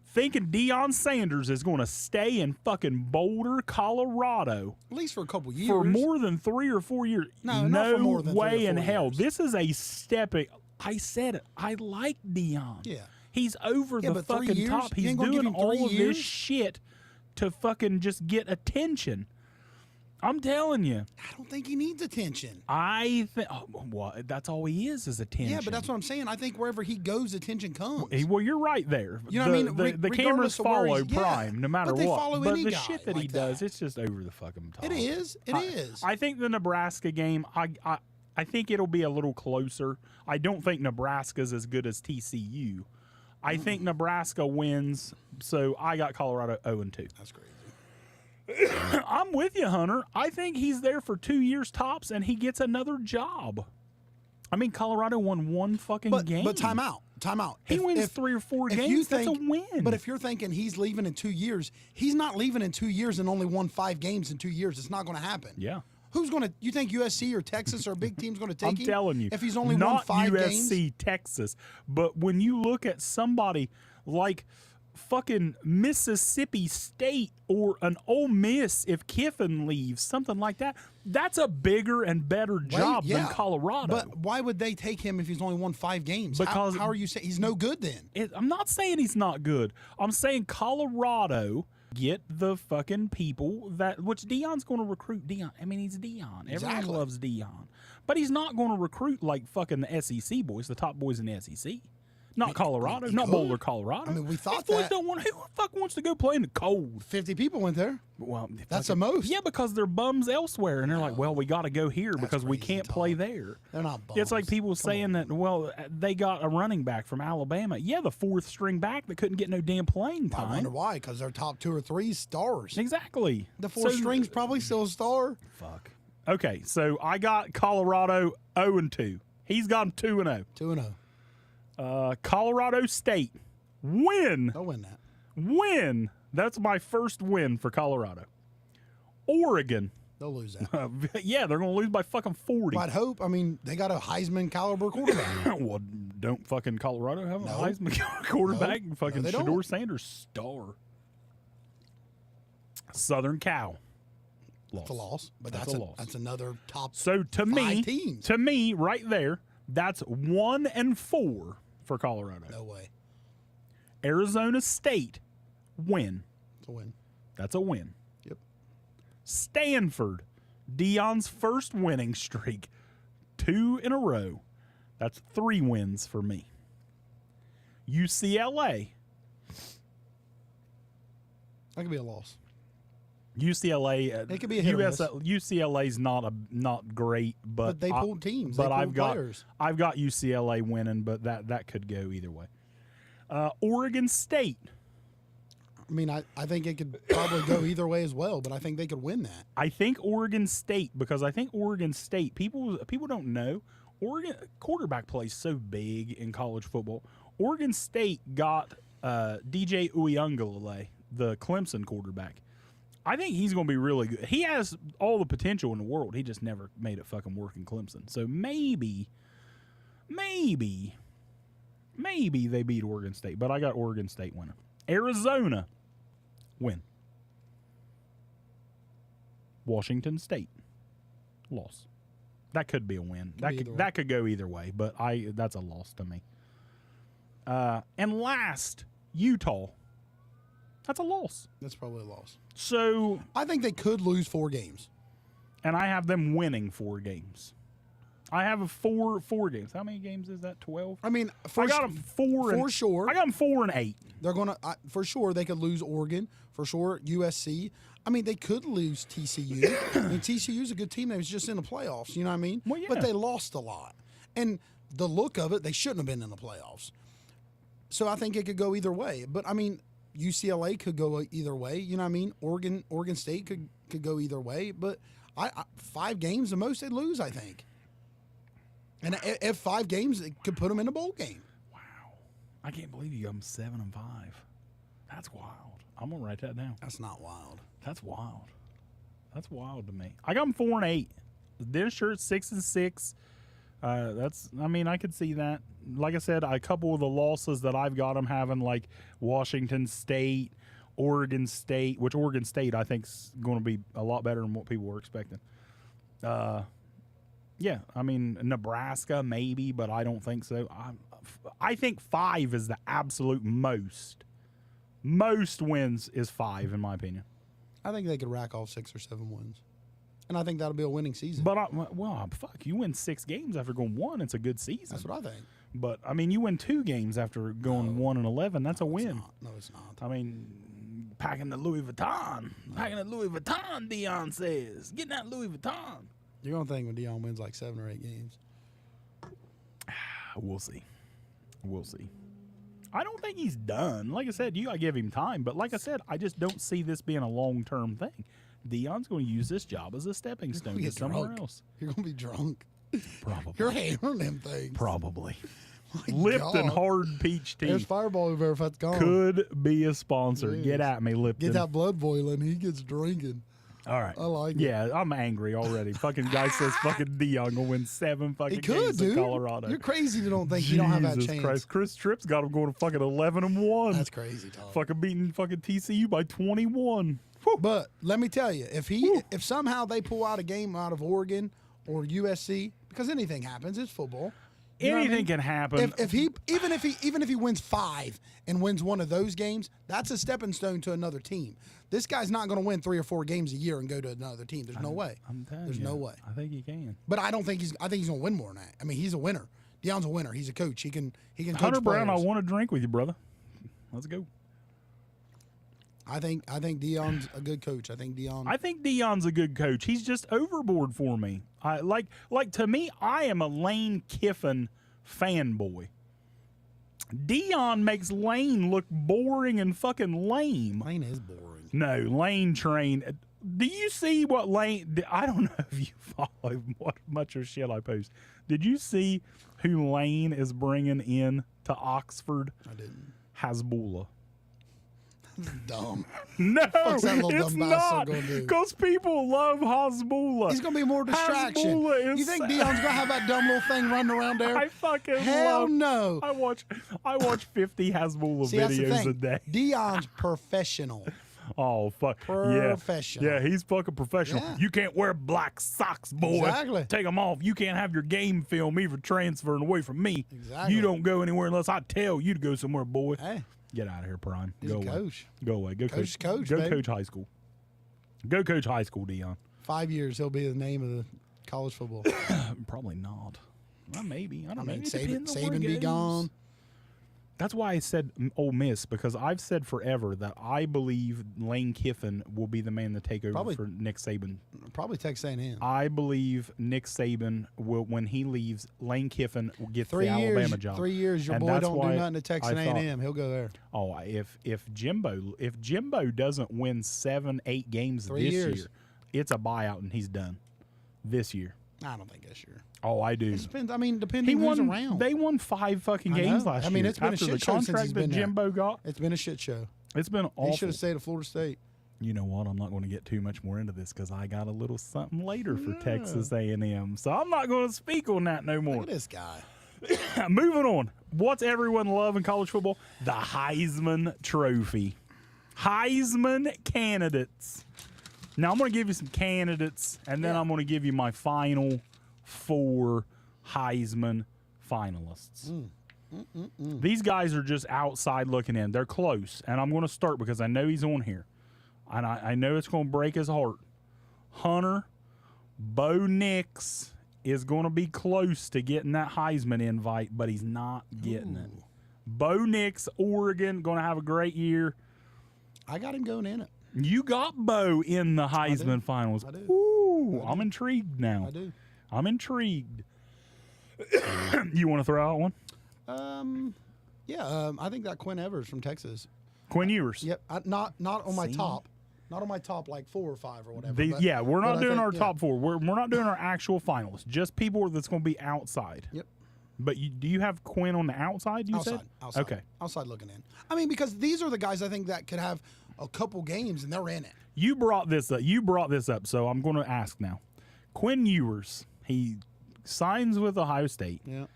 thinking Deion Sanders is going to stay in fucking Boulder, Colorado At least for a couple years. for more than 3 or 4 years, No, not for more than 3 or way 4 in hell. years. This is a stepping. I said it. I like Dion. Yeah. He's over Yeah, the but 3 fucking years? top. You He's ain't gonna give doing him 3 all of years? this shit to fucking just get attention. I'm telling you. I don't think he needs attention. I think well, that's all he is attention. Yeah, but that's what I'm saying. I think wherever he goes, attention comes. Well, you're right there. You know what I mean? The cameras Regardless of where follow he's- yeah, Prime no matter but they what. follow But any the guy shit that he like does, that. it's just over the fucking top. It is. It is. I think the Nebraska game, I think it'll be a little closer. I don't think Nebraska's as good as TCU. I think Nebraska wins, so I got Colorado 0-2. That's crazy. I'm with you, Hunter. I think he's there for 2 years tops, and he gets another job. I mean, Colorado won one fucking game. But time out. He wins 3 or 4 games. That's a win. But if you're thinking he's leaving in 2 years, he's not leaving in 2 years and only won 5 games in 2 years. It's not going to happen. Yeah. Who's going to? You think USC or Texas or a big team's going to take I'm him? telling you. If he's only won not 5 USC, games. Texas. But when you look at somebody like fucking Mississippi State or an Ole Miss, if Kiffin leaves, something like that, that's a bigger and better job than Colorado. But why would they take him if he's only won 5 games? Because- how are you saying he's no good then? I'm not saying he's not good. I'm saying Colorado get the fucking people that, which Deion's going to recruit Deion. I mean, he's Deion. Everyone Exactly. loves Deion. But he's not going to recruit like fucking the SEC boys, the top boys in the SEC. Not Colorado, he not could. Boulder, Colorado. I mean, we thought These boys that. don't want. Who the fuck wants to go play in the cold? 50 people went there. Well, That's fucking- the most. Yeah, because they're bums elsewhere, and they're like, well, we got to go here because we crazy can't talk. play there. They're not bums. It's like people saying that, well, they got a running back from Alabama. Yeah, the 4th string back that couldn't get no damn playing I time. wonder why, because their top 2 or 3 stars. Exactly. The 4 So- string's probably still a star. Fuck. Okay, so I got Colorado 0-2. He's gone 2-0. 2-0. Colorado State win. They'll win that. Win. That's my first win for Colorado. Oregon. They'll lose that. Yeah, they're going to lose by fucking 40. I'd hope. I mean, they got a Heisman caliber quarterback. Well, don't fucking Colorado have a No. Heisman quarterback? No. Fucking No, they don't. Shedeur Sanders star. Southern Cal. Loss. It's a loss, but That's that's a a loss. That's another top. So to 5 teams. me, right there, that's 1-4 for Colorado. No way. Arizona State win. It's a win. That's a win. Yep. Stanford, Deion's first winning streak, 2 in a row. That's 3 wins for me. UCLA. That could be a loss. UCLA. It could be a hit or miss. UCLA's not great, But they pulled teams. They But I've pulled got players. UCLA winning, but that could go either way. Oregon State. I mean, I think it could probably go either way as well, but I think they could win that. I think Oregon State, because I think Oregon State, people don't know, Oregon quarterback plays so big in college football. Oregon State got DJ Uiagalelei, the Clemson quarterback. I think he's going to be really good. He has all the potential in the world. He just never made it fucking work in Clemson. So maybe they beat Oregon State, but I got Oregon State winning. Arizona win. Washington State loss. That could be a win. That could go either way, but that's a loss to me. And last, Utah. That's a loss. That's probably a loss. So, I think they could lose 4 games. and I have them winning 4 games. I have a four games. How many games is that? 12. I mean, I got them 4 for sure. I got them 4 and 8. They're gonna for sure they could lose Oregon, for sure USC. I mean, they could lose TCU. I mean, TCU's a good team. They was just in the playoffs. You know what I mean? Well, yeah. But they lost a lot, and the look of it, they shouldn't have been in the playoffs. So I think it could go either way. But I mean, UCLA could go either way. You know what I mean? Oregon State could go either way. But I 5 games the most they lose, I think. And if 5 games, it could put them in a bowl game. Wow. I can't believe you got them 7 and 5. That's wild. I'm going to write that down. That's not wild. That's wild. That's wild to me. I got them 4 and 8. Their shirt 6 and 6. I could see that. Like I said, a couple of the losses that I've got them having, like Washington State, Oregon State, which Oregon State I think is going to be a lot better than what people were expecting. Yeah, I mean Nebraska maybe, but I don't think so. I think 5 is the absolute most. Most wins is 5 in my opinion. I think they could rack off 6 or 7 wins. and I think that'll be a winning season. But fuck, you win 6 games after going 1, it's a good season. That's what I think. But I mean, you win 2 games after going 1-11. That's a win. No, it's not. I mean, packing the Louis Vuitton. Packing the Louis Vuitton, Dion says. Getting that Louis Vuitton. You're gonna think when Deion wins like 7 or 8 games. We'll see. We'll see. I don't think he's done. Like I said, you gotta give him time. But like I said, I just don't see this being a long-term thing. Deion's going to use this job as a stepping stone to somewhere else. You're gonna be drunk. Probably. You're hammering them things. Probably. My Lipton God. Hard Peach Tea There's Fireball over there if that's gone. could be a sponsor. Yes. Get at me, Lipton. Get that blood boiling. He gets drinking. All right. I like it. Yeah, I'm angry already. Fucking guy says fucking Dion gonna win 7 fucking He could, games in dude. Colorado. You're crazy to don't think you don't have that Jesus chance. Christ. Chris Tripp's got him going to fucking 11-1. That's crazy, Tom. Fucking beating fucking TCU by 21. Whew. But let me tell you, if somehow they pull out a game out of Oregon or USC, because anything happens, it's football. You know what I Anything mean? can happen. If he even if he wins 5 and wins one of those games, that's a stepping stone to another team. This guy's not going to win 3 or 4 games a year and go to another team. There's no way. I'm telling There's you, no way. I think he can. But I think he's going to win more than that. I mean, he's a winner. Deion's a winner. He's a coach. He can coach Hunter Brown, I players. want to drink with you, brother. Let's go. I think Deion's a good coach. I think Deion's a good coach. He's just overboard for me. Like to me, I am a Lane Kiffin fanboy. Deion makes Lane look boring and fucking lame. Lane is boring. No, Lane train. Do you see what Lane? I don't know if you follow what much of shit I post. Did you see who Lane is bringing in to Oxford? I didn't. Hasbulla. Dumb. No, Fuck's that little it's dumb bastard not. gonna do? Because people love Hasbulla. He's going to be more distraction. Hasbulla is You think Deion's going to have that dumb little thing running around there? I fucking Hell love. no. I watch 50 Hasbulla See, that's the videos thing. a day. Deion's professional. Oh fuck, Professional. Yeah, he's fucking professional. Yeah. You can't wear black socks, boy. Exactly. Take them off. You can't have your game film either transferring away from me. Exactly. You don't go anywhere unless I tell you to go somewhere, boy. Hey, Get out of here, Prime. he's Go a away. coach. Go away. Go Coach, coach. coach, Go baby. coach high school. Go coach high school, Deion. 5 years, he'll be the name of the college football. Probably not. Well, maybe. I don't know. mean, It Saban depends on where it be goes. gone. That's why I said Ole Miss, because I've said forever that I believe Lane Kiffin will be the man to take over Probably- for Nick Saban. Probably Texas A&M. I believe Nick Saban will, when he leaves, Lane Kiffin will get 3 the years. Alabama job. 3 years. Your And boy that's don't do why nothing to Texas I thought- A&M. He'll go there. Oh, if Jimbo doesn't win 7-8 games 3 this years. year, it's a buyout and he's done. This year. I don't think this year. Oh, I do. It depends. I mean, He depending who's won. around. They won 5 fucking I know. games last I mean, year. it's been a after shit the show since contract he's that been there. Jimbo got. It's been a shit show. It's been He awful. should have stayed at Florida State. You know what? I'm not going to get too much more into this because I got a little something later for Texas A&M. So I'm not going to speak on that no more. Look at this guy. Moving on. What's everyone love in college football? The Heisman Trophy. Heisman candidates. Now I'm going to give you some candidates, and then Yeah. I'm going to give you my final 4 Heisman finalists. These guys are just outside looking in. They're close, and I'm going to start because I know he's on here, and I know it's going to break his heart. Hunter Bo Nix is going to be close to getting that Heisman invite, but he's not getting it. Bo Nix, Oregon, going to have a great year. I got him going in it. You got Bo in the Heisman finals. I do. Ooh, I'm intrigued now. I do. I'm intrigued. You want to throw out one? Yeah. I think that Quinn Evers from Texas. Quinn Ewers. Yep. Not on my See? top. Not on my top like 4 or 5 or whatever. We're but not I doing think, our yeah. top 4. We're not doing our actual finalists. Just people that's going to be outside. Yep. But do you have Quinn on the outside? You said Outside. Okay. Outside looking in. I mean, because these are the guys I think that could have a couple games and they're in it. You brought this up. So I'm going to ask now. Quinn Ewers. He signs with Ohio State. Yeah.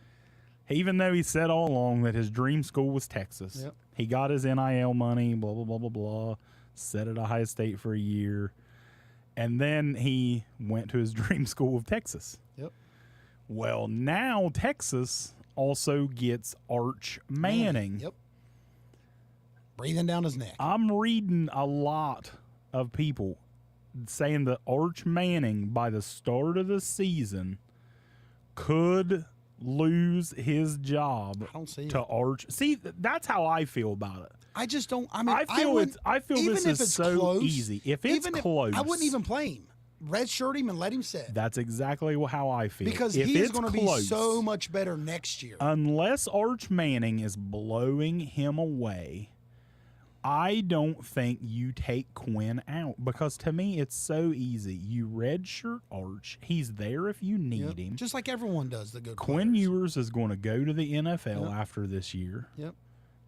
Even though he said all along that his dream school was Texas. Yep. He got his NIL money, blah, blah, blah, blah, blah. Sat at Ohio State for a year. And then he went to his dream school of Texas. Yep. Well, now Texas also gets Arch Manning. Yep. Breathing down his neck. I'm reading a lot of people saying that Arch Manning by the start of the season could lose his job I don't see to it. Arch. See, that's how I feel about it. I just don't. I mean, I feel wouldn't- I feel even this if is it's so close, easy. If it's even close, I wouldn't even play him. Redshirt him and let him sit That's exactly how I feel. because if he is it's going to be close, so much better next year. unless Arch Manning is blowing him away, I don't think you take Quinn out because to me it's so easy. You redshirt Arch. He's there if you need him. Just like everyone does. The good Quinn players. Ewers is going to go to the NFL Yep. after this year. Yep.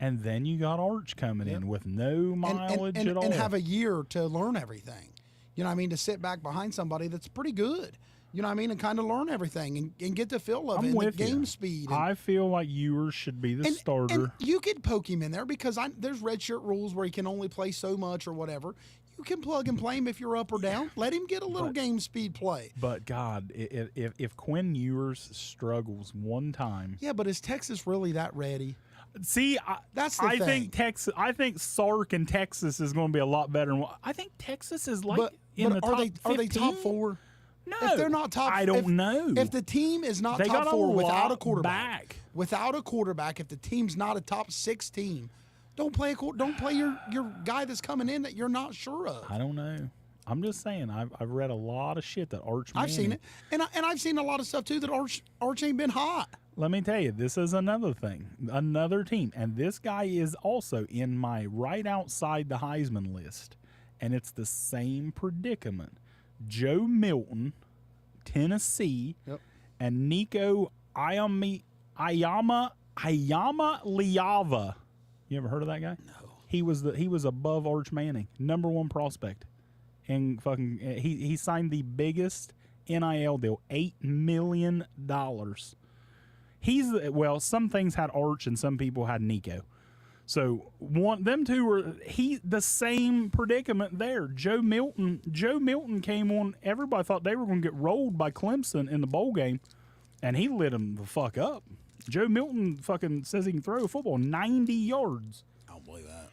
And then you got Arch coming in with no and, mileage and, at all. and have a year to learn everything. You know what I mean? To sit back behind somebody that's pretty good. You know what I mean? And kind of learn everything and get the feel of I'm it and with the game you. speed. And, I feel like Ewers should be the and starter. you could poke him in there because there's redshirt rules where he can only play so much or whatever. You can plug and play him if you're up or down. Let him get a little game speed play. But God, if Quinn Ewers struggles one time, Yeah, but is Texas really that ready? see, That's the I thing. think Texas. I think Sark in Texas is going to be a lot better. I think Texas is like But, in the are top. they 15? top 4? No, If they're not top, I don't if, know. If the team is not They top got a 4 without a lot quarterback, back. if the team's not a top 6 team, don't play your guy that's coming in that you're not sure of. I don't know. I'm just saying. I've read a lot of shit that Arch. I've seen Manning- it, and I've seen a lot of stuff too that Arch ain't been hot. Let me tell you, this is another thing, another team, and this guy is also in my right outside the Heisman list, and it's the same predicament. Joe Milton, Tennessee, Yep. and Nico Ayama Liava. You ever heard of that guy? No. He was above Arch Manning, #1 prospect, and fucking he signed the biggest NIL deal, $8 million. Some things had Arch and some people had Nico. So them two were the same predicament there. Joe Milton came on. Everybody thought they were going to get rolled by Clemson in the bowl game, and he lit them the fuck up. Joe Milton fucking says he can throw a football 90 yards. I don't believe that.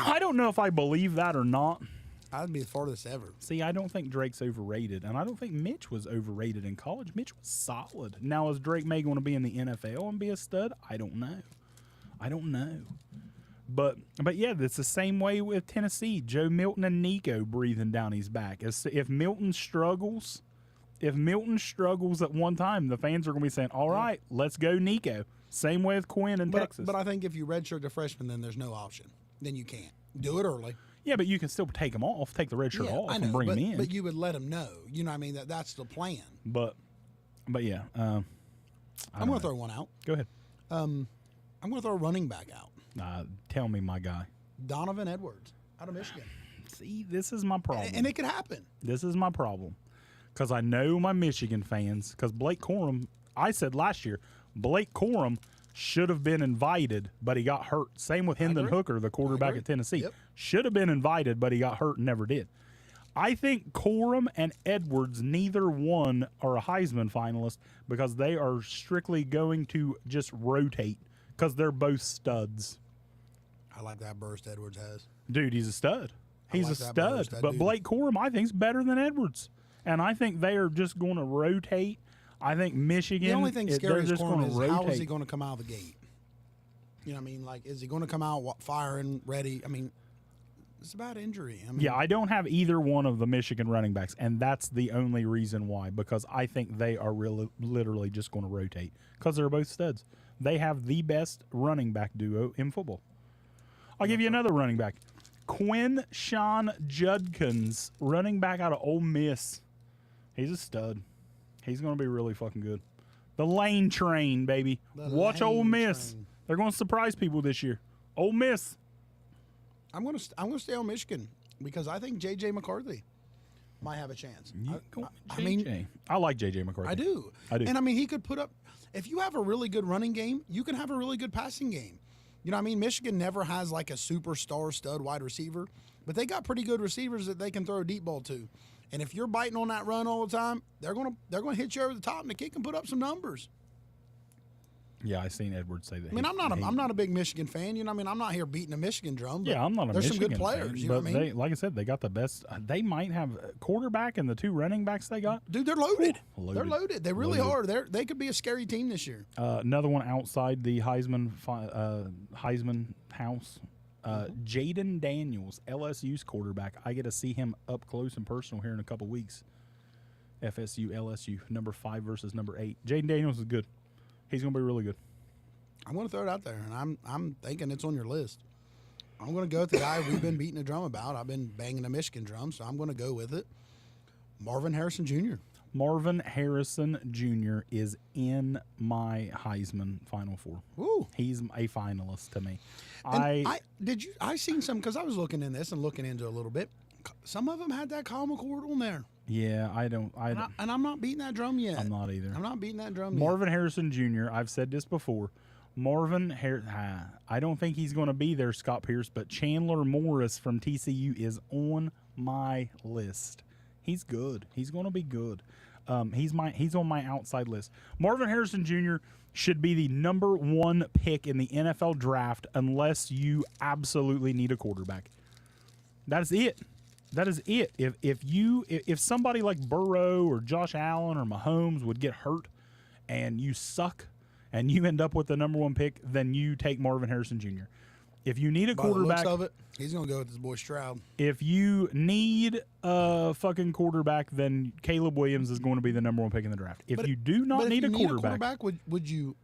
I don't know if I believe that or not. I'd be the farthest ever. See, I don't think Drake's overrated, and I don't think Mitch was overrated in college. Mitch was solid. Now, is Drake May going to be in the NFL and be a stud? I don't know. But yeah, it's the same way with Tennessee. Joe Milton and Nico breathing down his back. If Milton struggles at one time, the fans are going to be saying, "All right, let's go Nico." Same way with Quinn in Texas. But I think if you redshirt the freshman, then there's no option. Then you can't do it early. Yeah, but you can still take the red shirt off I know, and bring but, him in. But you would let them know. You know what I mean? That's the plan. But yeah, I'm going to throw one out. Go ahead. I'm going to throw a running back out. Tell me, my guy. Donovan Edwards out of Michigan. See, this is my problem. And it could happen. This is my problem. Because I know my Michigan fans, because Blake Corum, I said last year, Blake Corum should have been invited, but he got hurt. Same with Hendon agree. Hooker, the quarterback agree. at Tennessee. Yep. Should have been invited, but he got hurt and never did. I think Corum and Edwards, neither one are a Heisman finalist because they are strictly going to just rotate because they're both studs. I like that burst Edwards has. Dude, he's a stud. He's like a that stud. burst, that But dude. Blake Corum, I think, is better than Edwards. And I think they are just going to rotate. I think Michigan. The only thing they're scary is just Corum going is to how is he rotate. going to come out of the gate? You know what I mean? Like, is he going to come out firing, ready? I mean, it's about injury. I mean, Yeah, I don't have either one of the Michigan running backs, and that's the only reason why, because I think they are really, literally just going to rotate because they're both studs. They have the best running back duo in football. I'll give you another running back. Quinn-Sean Judkins, running back out of Ole Miss. He's a stud. He's going to be really fucking good. The Lane Train, baby. The Watch Ole Lane Miss. Train. They're going to surprise people this year. Ole Miss. I'm going to stay on Michigan because I think J.J. McCarthy might have a chance. I mean, I like J.J. McCarthy. I do. I do. And I mean, he could put up. If you have a really good running game, you can have a really good passing game. You know what I mean? Michigan never has like a superstar stud wide receiver, but they got pretty good receivers that they can throw a deep ball to. And if you're biting on that run all the time, they're gonna hit you over the top and the kid can put up some numbers. Yeah, I seen Edwards say that. I mean, I'm not a big Michigan fan. You know, I mean, I'm not here beating a Michigan drum. But Yeah, I'm not a there's Michigan some good players. fan, You know but what I mean? they, like I said, they got the best. They might have a quarterback and the 2 running backs they got. Dude, they're loaded. Loaded. They're loaded. They really Loaded. are. They could be a scary team this year. Another one outside the Heisman house. Jaden Daniels, LSU's quarterback. I get to see him up close and personal here in a couple weeks. FSU, LSU, number 5 versus number 8. Jaden Daniels is good. He's going to be really good. I'm going to throw it out there, and I'm thinking it's on your list. I'm going to go with the guy we've been beating a drum about. I've been banging the Michigan drum, so I'm going to go with it. Marvin Harrison Jr. Marvin Harrison Jr. is in my Heisman Final Four. Ooh. He's a finalist to me. And I seen some, because I was looking in this and looking into it a little bit. Some of them had that Kyle McCord on there. Yeah, And I'm not beating that drum yet. I'm not either. I'm not beating that drum Marvin Harrison Jr., I've said this before. I don't think he's going to be there, Scott Pierce, but Chandler Morris from TCU is on my list. He's good. He's going to be good. He's on my outside list. Marvin Harrison Jr. should be the number 1 pick in the NFL draft unless you absolutely need a quarterback. That is it. That is it. If somebody like Burrow or Josh Allen or Mahomes would get hurt and you suck and you end up with the number 1 pick, then you take Marvin Harrison Jr. If you need a By the looks quarterback, of it, he's going to go with his boy Stroud. if you need a fucking quarterback, then Caleb Williams is going to be the number 1 pick in the draft. If you do not need a quarterback, would you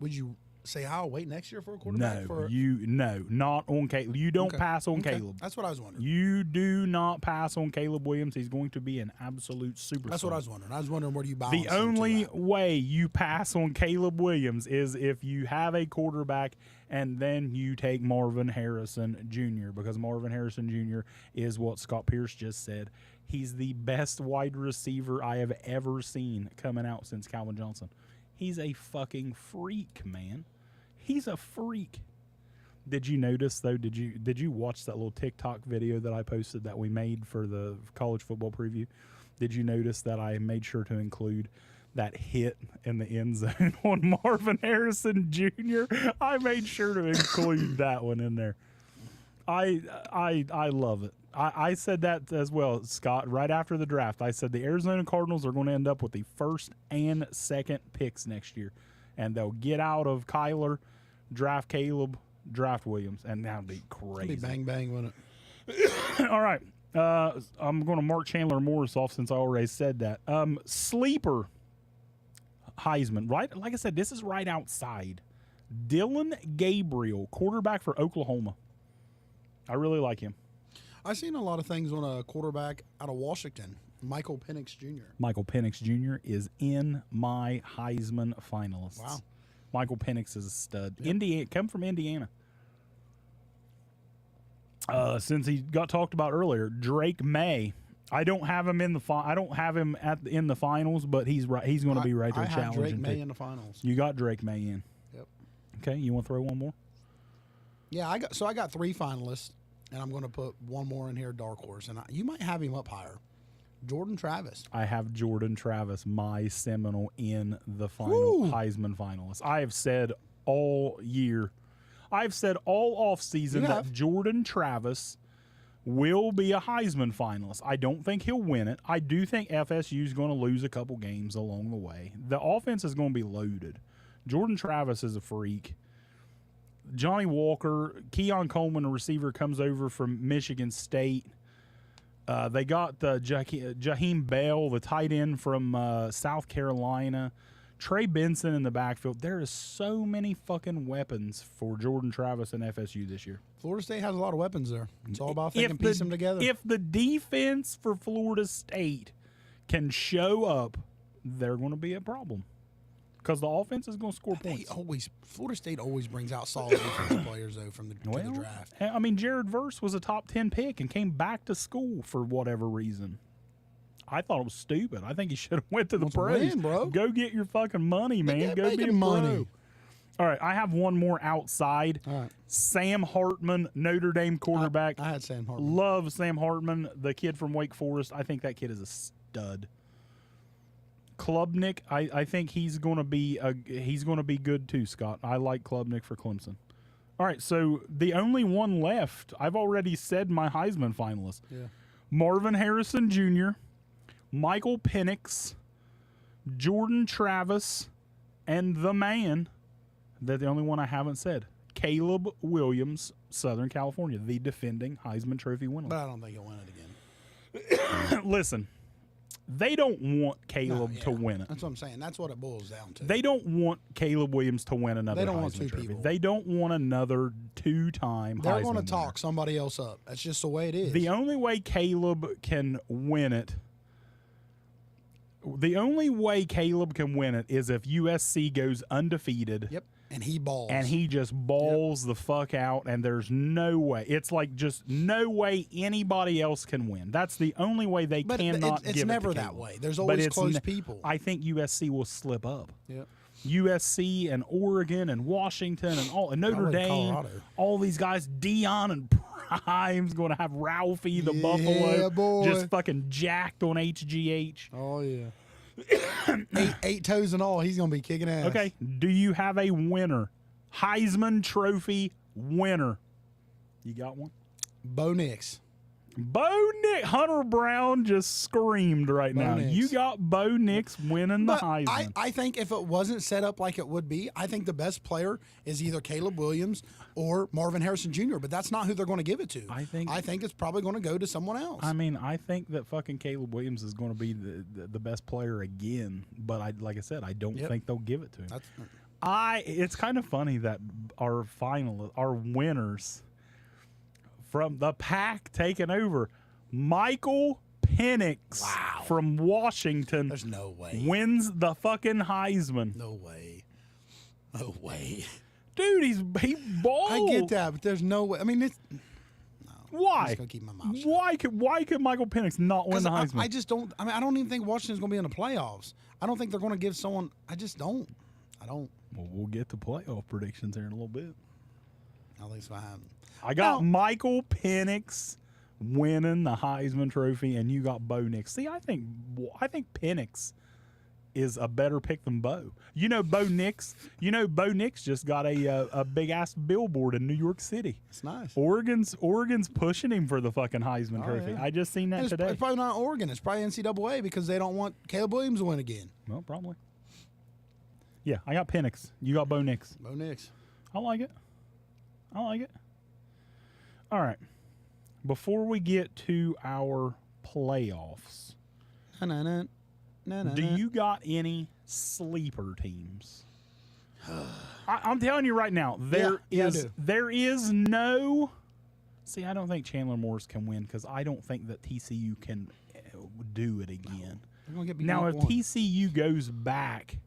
say, I'll wait next year for a quarterback? Not on Caleb. You don't Okay. pass on Okay. Caleb. That's what I was wondering. You do not pass on Caleb Williams. He's going to be an absolute superstar. That's what I was wondering. I was wondering where do you balance The them two only out? way you pass on Caleb Williams is if you have a quarterback and then you take Marvin Harrison Jr. because Marvin Harrison Jr. is what Scott Pierce just said. He's the best wide receiver I have ever seen coming out since Calvin Johnson. He's a fucking freak, man. He's a freak. Did you notice though? Did you watch that little TikTok video that I posted that we made for the college football preview? Did you notice that I made sure to include that hit in the end zone on Marvin Harrison Jr.? I made sure to include that one in there. I love it. I said that as well, Scott, right after the draft. I said the Arizona Cardinals are going to end up with the 1st and 2nd picks next year. And they'll get out of Kyler, draft Caleb, draft Williams. And that would be crazy. It'd be bang, bang, wouldn't it? All right. I'm going to mark Chandler Morris off since I already said that. Sleeper Heisman, right? Like I said, this is right outside. Dylan Gabriel, quarterback for Oklahoma. I really like him. I've seen a lot of things on a quarterback out of Washington, Michael Penix Jr. Michael Penix Jr. is in my Heisman finalists. Wow. Michael Penix is a stud. Yep. Come from Indiana. Since he got talked about earlier, Drake May. I don't have him in the in the finals, but he's right. He's going to be right there I have challenging. Drake May too. in the finals. You got Drake May in. Yep. Okay, you want to throw one more? Yeah, I got 3 finalists, and I'm going to put one more in here, dark horse, and you might have him up higher. Jordan Travis. I have Jordan Travis, my Seminole, in the final Heisman finalist. I have said all year, I've said all offseason that Jordan Travis will be a Heisman finalist. I don't think he'll win it. I do think FSU is going to lose a couple games along the way. The offense is going to be loaded. Jordan Travis is a freak. Johnny Walker, Keon Coleman, a receiver, comes over from Michigan State. They got Jaheim Bell, the tight end from South Carolina. Trey Benson in the backfield. There is so many fucking weapons for Jordan Travis and FSU this year. Florida State has a lot of weapons there. It's all about if they can piece them together. If the defense for Florida State can show up, they're going to be a problem. Because the offense is going to score points. Florida State always brings out solid defensive players, though, from the draft. I mean, Jared Verse was a top 10 pick and came back to school for whatever reason. I thought it was stupid. I think he should have went to the pros. Bro. Go get your fucking money, man. Go be a pro. All right, I have one more outside. All right. Sam Hartman, Notre Dame quarterback. I had Sam Hartman. Love Sam Hartman, the kid from Wake Forest. I think that kid is a stud. Klubnik, I think he's going to be good too, Scott. I like Klubnik for Clemson. All right, so the only one left, I've already said my Heisman finalists. Yeah. Marvin Harrison Jr., Michael Penix, Jordan Travis, and the man, that the only one I haven't said, Caleb Williams, Southern California, the defending Heisman Trophy winner. But I don't think he'll win it again. Listen, they don't want Caleb No, to yeah. win it. That's what I'm saying. That's what it boils down to. They don't want Caleb Williams to win another They don't Heisman want two Trophy. people. They don't want another two-time They're Heisman going to winner. talk somebody else up. That's just the way it is. The only way Caleb can win it is if USC goes undefeated. Yep. And he balls. And he just balls the fuck out, and there's no way. It's like just no way anybody else can win. That's the only way they But cannot it's give never it to that Caleb. way. There's But always it's close people. I think USC will slip up. Yep. USC and Oregon and Washington and Notre Probably Dame, Colorado. all these guys, Dion and Prime's going to have Ralphie the Yeah, Buffalo boy. just fucking jacked on HGH. Oh, yeah. eight toes and all, he's going to be kicking ass. Okay, do you have a winner? Heisman Trophy winner. You got one? Bo Nix. Bo Nix. Hunter Brown just screamed right Bo now. Nix. You got Bo Nix winning the But Heisman. I think if it wasn't set up like it would be, I think the best player is either Caleb Williams or Marvin Harrison Jr., but that's not who they're going to give it to. I think it's probably going to go to someone else. I mean, I think that fucking Caleb Williams is going to be the best player again, but like I said, I don't think they'll give it to him. It's kind of funny that our winners from the Pac taking over, Michael Penix from Washington. There's no way. Wins the fucking Heisman. No way. No way. Dude, he balled. I get that, but there's no way. I mean, I'm Why? just gonna keep my mouth shut. Why could Michael Penix not win the Heisman? I just don't. I mean, I don't even think Washington's going to be in the playoffs. I don't think they're going to give someone. I just don't. I don't. Well, we'll get to playoff predictions here in a little bit. I think it's going to happen. I got Michael Penix winning the Heisman Trophy, and you got Bo Nix. See, I think Penix is a better pick than Bo. Bo Nix just got a big ass billboard in New York City. It's nice. Oregon's pushing him for the fucking Heisman Trophy. Yeah. I just seen that today. It's probably not Oregon. It's probably NCAA because they don't want Caleb Williams to win again. Well, probably. Yeah, I got Penix. You got Bo Nix. Bo Nix. I like it. All right. Before we get to our playoffs, do you got any sleeper teams? I'm telling you right now, I do. there is no. See, I don't think Chandler Morris can win because I don't think that TCU can do it again. They're gonna get beat Now, up if one. TCU goes back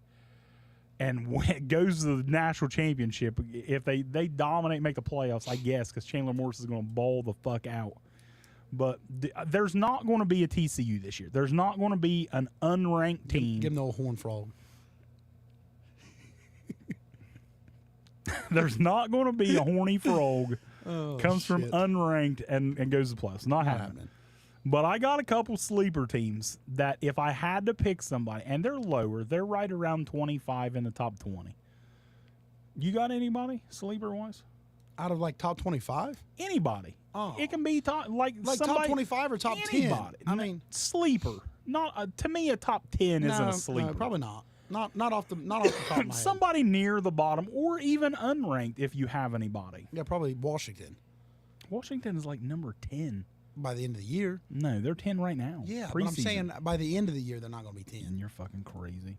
and goes to the national championship, if they dominate, make the playoffs, I guess, because Chandler Morris is going to ball the fuck out. But there's not going to be a TCU this year. There's not going to be an unranked team. Give him the old horn frog. There's not going to be a horny frog Oh, comes from shit. unranked and goes to playoffs. Not happening. happening. But I got a couple sleeper teams that if I had to pick somebody, and they're lower, they're right around 25 in the top 20. You got anybody sleeper-wise? Out of like top 25? Anybody. Oh. It can be top Like somebody, top 25 or top 10? anybody. I mean, sleeper. Not to me, a top 10 isn't a sleeper. No, probably not. Not off the top of my head. Somebody near the bottom, or even unranked if you have anybody. Yeah, probably Washington Washington is like number 10. by the end of the year. No, they're 10 right now. Yeah, but I'm Preseason. saying by the end of the year they're not going to be 10. And you're fucking crazy.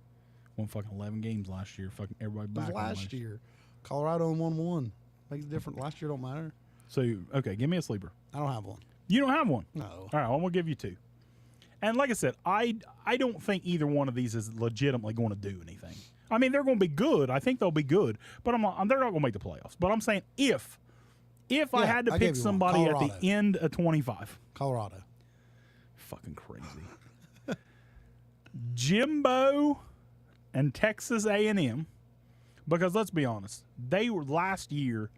Won fucking 11 games last year. Fucking everybody It was back on last year. Colorado and 1-1. Makes a difference. Last year don't matter. So, okay, give me a sleeper. I don't have one. You don't have one. No. All right, I'm going to give you two. And like I said, I don't think either one of these is legitimately going to do anything. I mean, they're going to be good. I think they'll be good. But they're not going to make the playoffs. But I'm saying if I had to I pick gave you one. somebody at Colorado. the end of 25. Colorado. Fucking crazy. Jimbo and Texas A&M. Because let's be honest, they were last year.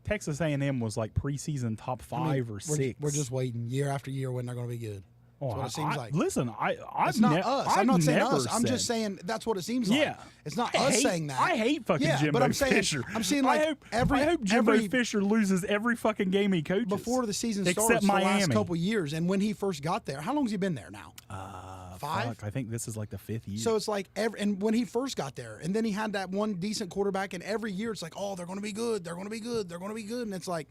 Texas A&M was like preseason top 5 or 6. We're just waiting year after year when they're going to be good. Oh, That's what it seems like. Listen, I've It's not us. I'm not saying us. I'm said, just saying that's what it seems like. Yeah. It's not I us hate- saying that. I hate fucking yeah, Jimbo but I'm saying, Fisher. I'm saying like I hope Jimbo every Fisher loses every fucking game he coaches before the season except starts, Miami. the last couple years, and when he first got there. How long's he been there now? 5. Fuck, I think this is like the 5th year. So it's like and when he first got there, and then he had that one decent quarterback, and every year it's like, oh, they're going to be good, they're going to be good, they're going to be good, and it's like,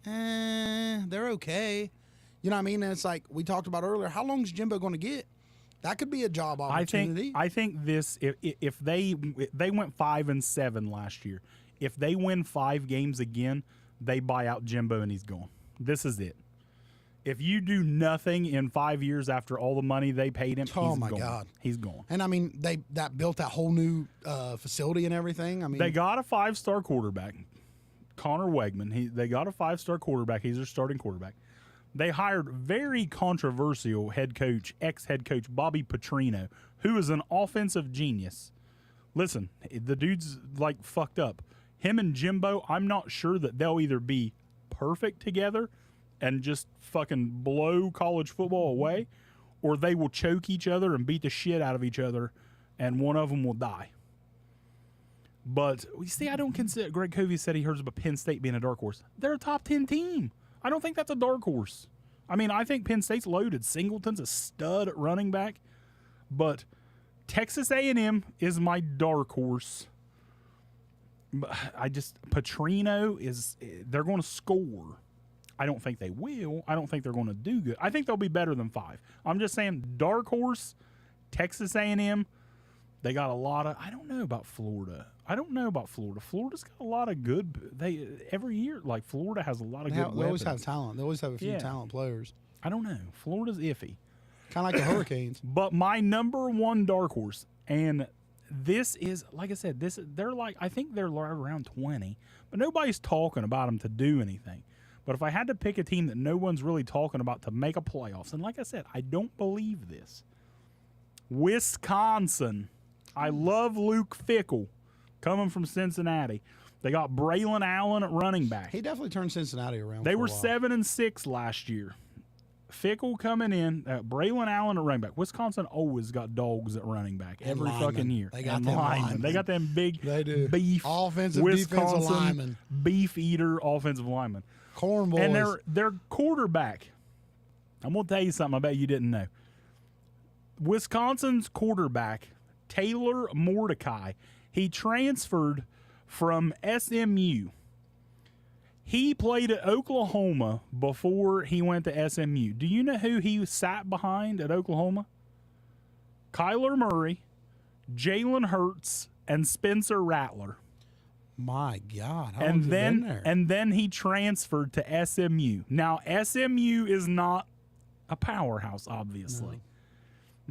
they're okay. You know what I mean? And it's like we talked about earlier. How long is Jimbo going to get? That could be a job opportunity. I think this if they went 5-7 last year, if they win 5 games again, they buy out Jimbo and he's gone. This is it. If you do nothing in 5 years after all the money they paid him, Oh, he's my gone. God. He's gone. And I mean, they built that whole new facility and everything. I mean, They got a 5-star quarterback, Connor Wegman. They got a 5-star quarterback. He's their starting quarterback. They hired very controversial ex-head coach Bobby Petrino, who is an offensive genius. Listen, the dude's like fucked up. Him and Jimbo, I'm not sure that they'll either be perfect together and just fucking blow college football away, or they will choke each other and beat the shit out of each other, and one of them will die. But you see, I don't consider. Greg Covey said he heard about Penn State being a dark horse. They're a top 10 team. I don't think that's a dark horse. I mean, I think Penn State's loaded. Singleton's a stud at running back, but Texas A&M is my dark horse. Petrino is. They're going to score. I don't think they will. I don't think they're going to do good. I think they'll be better than 5. I'm just saying, dark horse, Texas A&M. They got a lot of. I don't know about Florida. Florida's got a lot of good. Every year, like Florida has a lot of good. they always weapons. have talent. They always have a few Yeah. talent players. I don't know. Florida's iffy. Kind of like the Hurricanes. But my number one dark horse, and this is, like I said, they're like, I think they're around 20, but nobody's talking about them to do anything. But if I had to pick a team that no one's really talking about to make a playoffs, and like I said, I don't believe this. Wisconsin. I love Luke Fickell coming from Cincinnati. They got Braylon Allen at running back. He definitely turned Cincinnati around. They for a were while. 7-6 last year. Fickell coming in, Braylon Allen at running back. Wisconsin always got dogs at running back every linemen. fucking year. They got And them linemen. linemen. They got them big They do. beef Offensive, Wisconsin defensive linemen. beef eater offensive lineman. Corn boys. And their quarterback. I'm gonna tell you something I bet you didn't know. Wisconsin's quarterback, Taylor Mordecai, he transferred from SMU. He played at Oklahoma before he went to SMU. Do you know who he sat behind at Oklahoma? Kyler Murray, Jalen Hurts, and Spencer Rattler. My God. How long's he been there? And then he transferred to SMU. Now, SMU is not a powerhouse, obviously.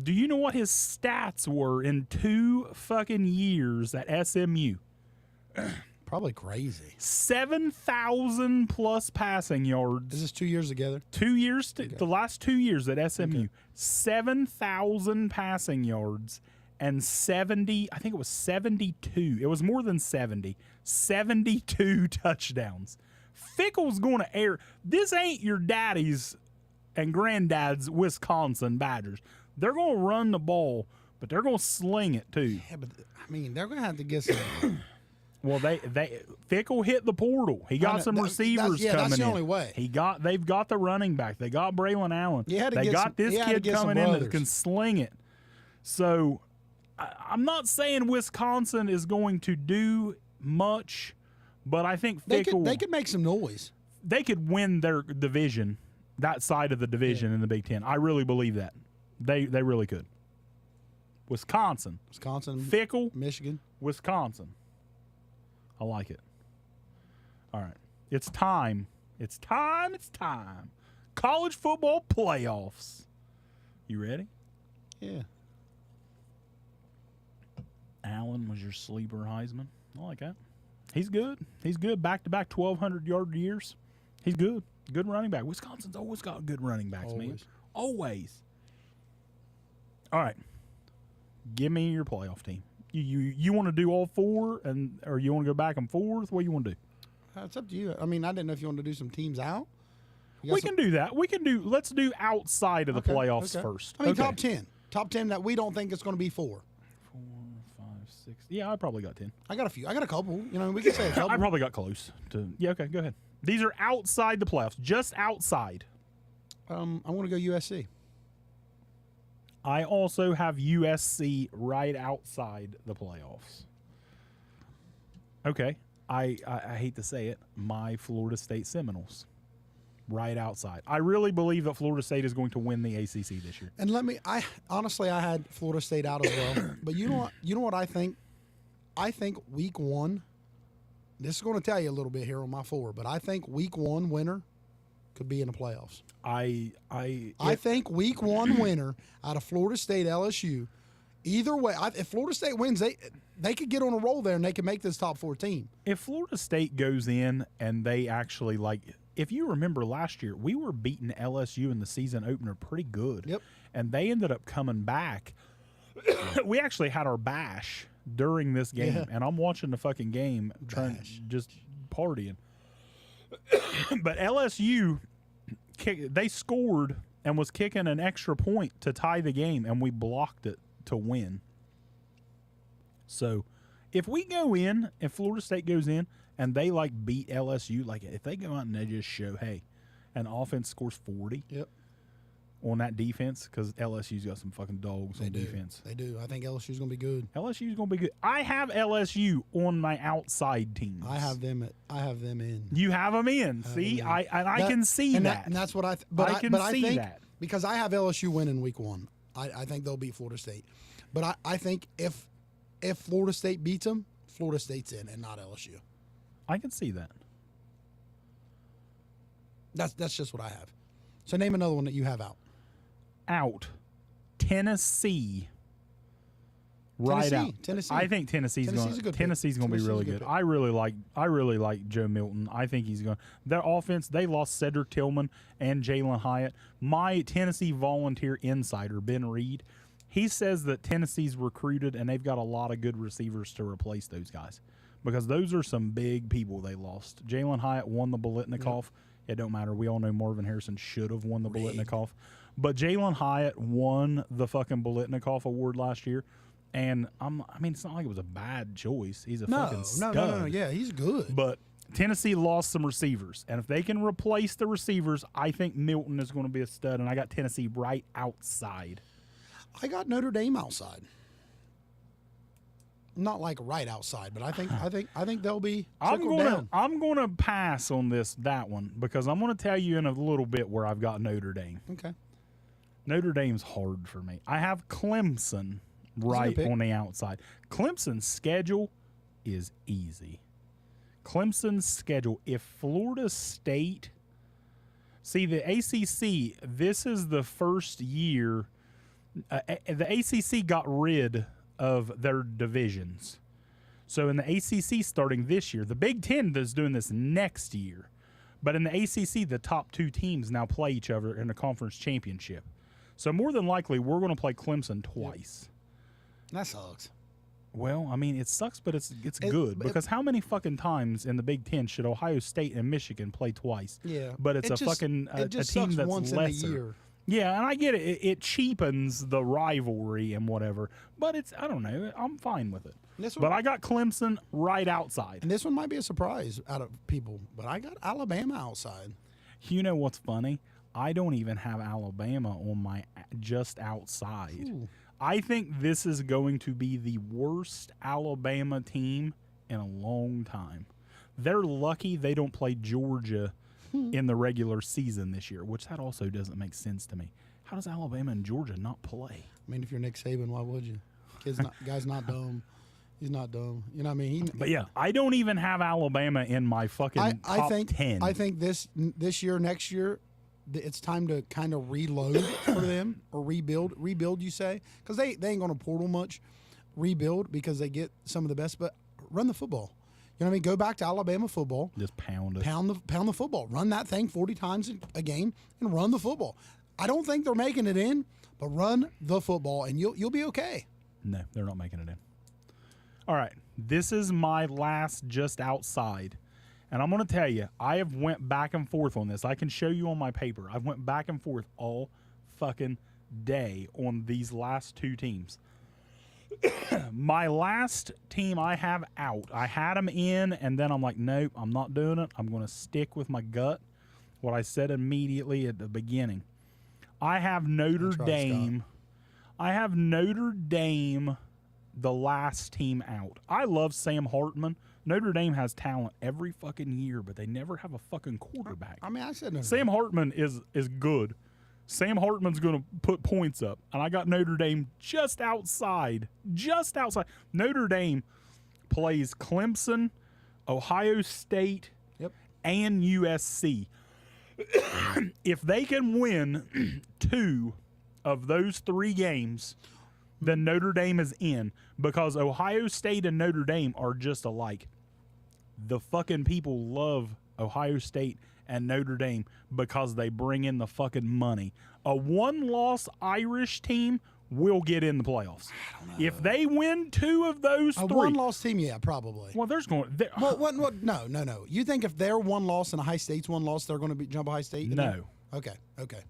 Do you know what his stats were in 2 fucking years at SMU? Probably crazy. 7,000 plus passing yards. Is this 2 years together? 2 years, the last 2 years at SMU. 7,000 passing yards and 70, I think it was 72. It was more than 70. 72 touchdowns. Fickell's going to air. This ain't your daddy's and granddad's Wisconsin Badgers. They're going to run the ball, but they're going to sling it too. Yeah, but I mean, they're going to have to get some. Well, Fickell hit the portal. He got some receivers coming that's the in. only way. They've got the running back. They got Braylon Allen. You had to They get got some- this you had to kid get some coming in that brothers. can sling it. So I'm not saying Wisconsin is going to do much, but I think Fickell They could make some noise. they could win their division, that side of the division in the Big Ten. I really believe that. They really could. Wisconsin, Fickell, Michigan. Wisconsin. I like it. All right. It's time. It's time. College football playoffs. You ready? Yeah. Allen was your sleeper Heisman. I like that. He's good. Back-to-back 1,200-yard years. He's good. Good running back. Wisconsin's always got good running backs, man. Always. All right. Give me your playoff team. You want to do all 4, or you want to go back and forth? What do you want to do? It's up to you. I mean, I didn't know if you wanted to do some teams out. You got We some- can do that. Let's do outside of the Okay, playoffs okay. first. I mean, Okay. top 10. Top 10 that we don't think it's going to be 4. 4, 5, 6. Yeah, I probably got 10. I got a few. I got a couple. You know, we can say a couple. I probably got close to. Yeah, okay, go ahead. These are outside the playoffs, just outside. I want to go USC. I also have USC right outside the playoffs. Okay, I hate to say it, my Florida State Seminoles, right outside. I really believe that Florida State is going to win the ACC this year. And I honestly had Florida State out as well. But you know what? You know what I think? I think week 1. This is going to tell you a little bit here on my 4, but I think week 1 winner could be in the playoffs. I think week 1 winner out of Florida State LSU. Either way, if Florida State wins, they could get on a roll there and they could make this top 4 team. If Florida State goes in and they actually if you remember last year, we were beating LSU in the season opener pretty good. Yep. And they ended up coming back. We actually had our bash during this game, Yeah. and I'm watching the fucking game, just partying. But LSU, they scored and was kicking an extra point to tie the game, and we blocked it to win. So if we go in, if Florida State goes in and they beat LSU, if they go out and they just show, hey, an offense scores 40 on that defense, because LSU's got some fucking dogs on defense. They do. I think LSU's going to be good. LSU's going to be good. I have LSU on my outside teams. I have them in. You have them in. See, I can see that. And that's what I. I can see think, that. because I have LSU winning week 1. I think they'll beat Florida State. But I think if Florida State beats them, Florida State's in and not LSU. I can see that. That's just what I have. So name another one that you have out. Out. Tennessee. Right out. Tennessee. I think Tennessee's going to be really good. I really like Joe Milton. I think he's going. Their offense, they lost Cedric Tillman and Jalen Hyatt. My Tennessee Volunteer insider, Ben Reed, he says that Tennessee's recruited and they've got a lot of good receivers to replace those guys, because those are some big people they lost. Jalen Hyatt won the Biletnikoff. It don't matter. We all know Marvin Harrison should have won the Biletnikoff. But Jalen Hyatt won the fucking Biletnikoff award last year. And it's not like it was a bad choice. He's a fucking stud. No. Yeah, he's good. But Tennessee lost some receivers. And if they can replace the receivers, I think Milton is going to be a stud. And I got Tennessee right outside. I got Notre Dame outside. Not like right outside, but I think they'll be down. I'm gonna pass on that one, because I'm gonna tell you in a little bit where I've got Notre Dame. Okay. Notre Dame's hard for me. I have Clemson right on the outside. Clemson's schedule is easy. Clemson's schedule, if Florida State, see the ACC, this is the first year the ACC got rid of their divisions. So in the ACC starting this year, the Big Ten is doing this next year. But in the ACC, the top 2 teams now play each other in the conference championship. So more than likely, we're going to play Clemson twice. That sucks. Well, it sucks, but it's good, because how many fucking times in the Big Ten should Ohio State and Michigan play twice? Yeah. But it's a team that's once lesser. in a year. Yeah, and I get it. It cheapens the rivalry and whatever. But I don't know. I'm fine with it. But I got Clemson right outside. And this one might be a surprise out of people, but I got Alabama outside. You know what's funny? I don't even have Alabama on my just outside. Ooh. I think this is going to be the worst Alabama team in a long time. They're lucky they don't play Georgia in the regular season this year, which that also doesn't make sense to me. How does Alabama and Georgia not play? If you're Nick Saban, why would you? Guy's not dumb. He's not dumb. You know what I mean? But yeah, I don't even have Alabama in my fucking top 10. I think this year, next year, it's time to kind of reload for them, or rebuild. Rebuild, you say? Because they ain't going to portal much. Rebuild, because they get some of the best, but run the football. You know what I mean? Go back to Alabama football. Just pound it. Pound the football. Run that thing 40 times a game and run the football. I don't think they're making it in, but run the football and you'll be okay. No, they're not making it in. All right. This is my last just outside. And I'm going to tell you, I have went back and forth on this. I can show you on my paper. I've went back and forth all fucking day on these last two teams. My last team I have out, I had them in, and then I'm like, nope, I'm not doing it. I'm going to stick with my gut, what I said immediately at the beginning. I have Notre Dame. I have Notre Dame, the last team out. I love Sam Hartman. Notre Dame has talent every fucking year, but they never have a fucking quarterback. I mean, I said Notre Sam Dame. Hartman is good. Sam Hartman's going to put points up, and I got Notre Dame just outside. Just outside. Notre Dame plays Clemson, Ohio State, and USC. If they can win 2 of those 3 games, then Notre Dame is in, because Ohio State and Notre Dame are just alike. The fucking people love Ohio State and Notre Dame because they bring in the fucking money. A one-loss Irish team will get in the playoffs. I don't know. If they win 2 of those 3. A one-loss team, yeah, probably. Well, there's going. What? No. You think if they're one loss and Ohio State's one loss, they're going to jump Ohio State? No. Okay.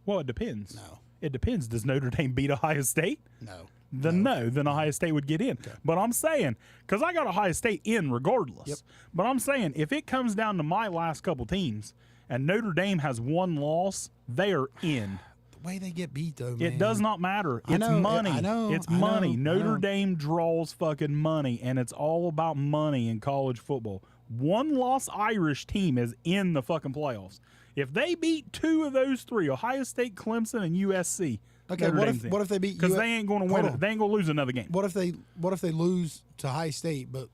Well, it depends. No. It depends. Does Notre Dame beat Ohio State? No. Then Ohio State would get in. Okay. But I'm saying, because I got Ohio State in regardless. Yep. But I'm saying, if it comes down to my last couple teams and Notre Dame has 1 loss, they are in. The way they get beat, though, man. It does not matter. I It's know, money. I know, It's I know, money. I Notre know. Dame draws fucking money, and it's all about money in college football. One-loss Irish team is in the fucking playoffs. If they beat 2 of those 3, Ohio State, Clemson, and USC. Okay, Notre what Dame's if they beat? Because they ain't going to Hold win. on. They ain't going to lose another game. What if they lose to Ohio State but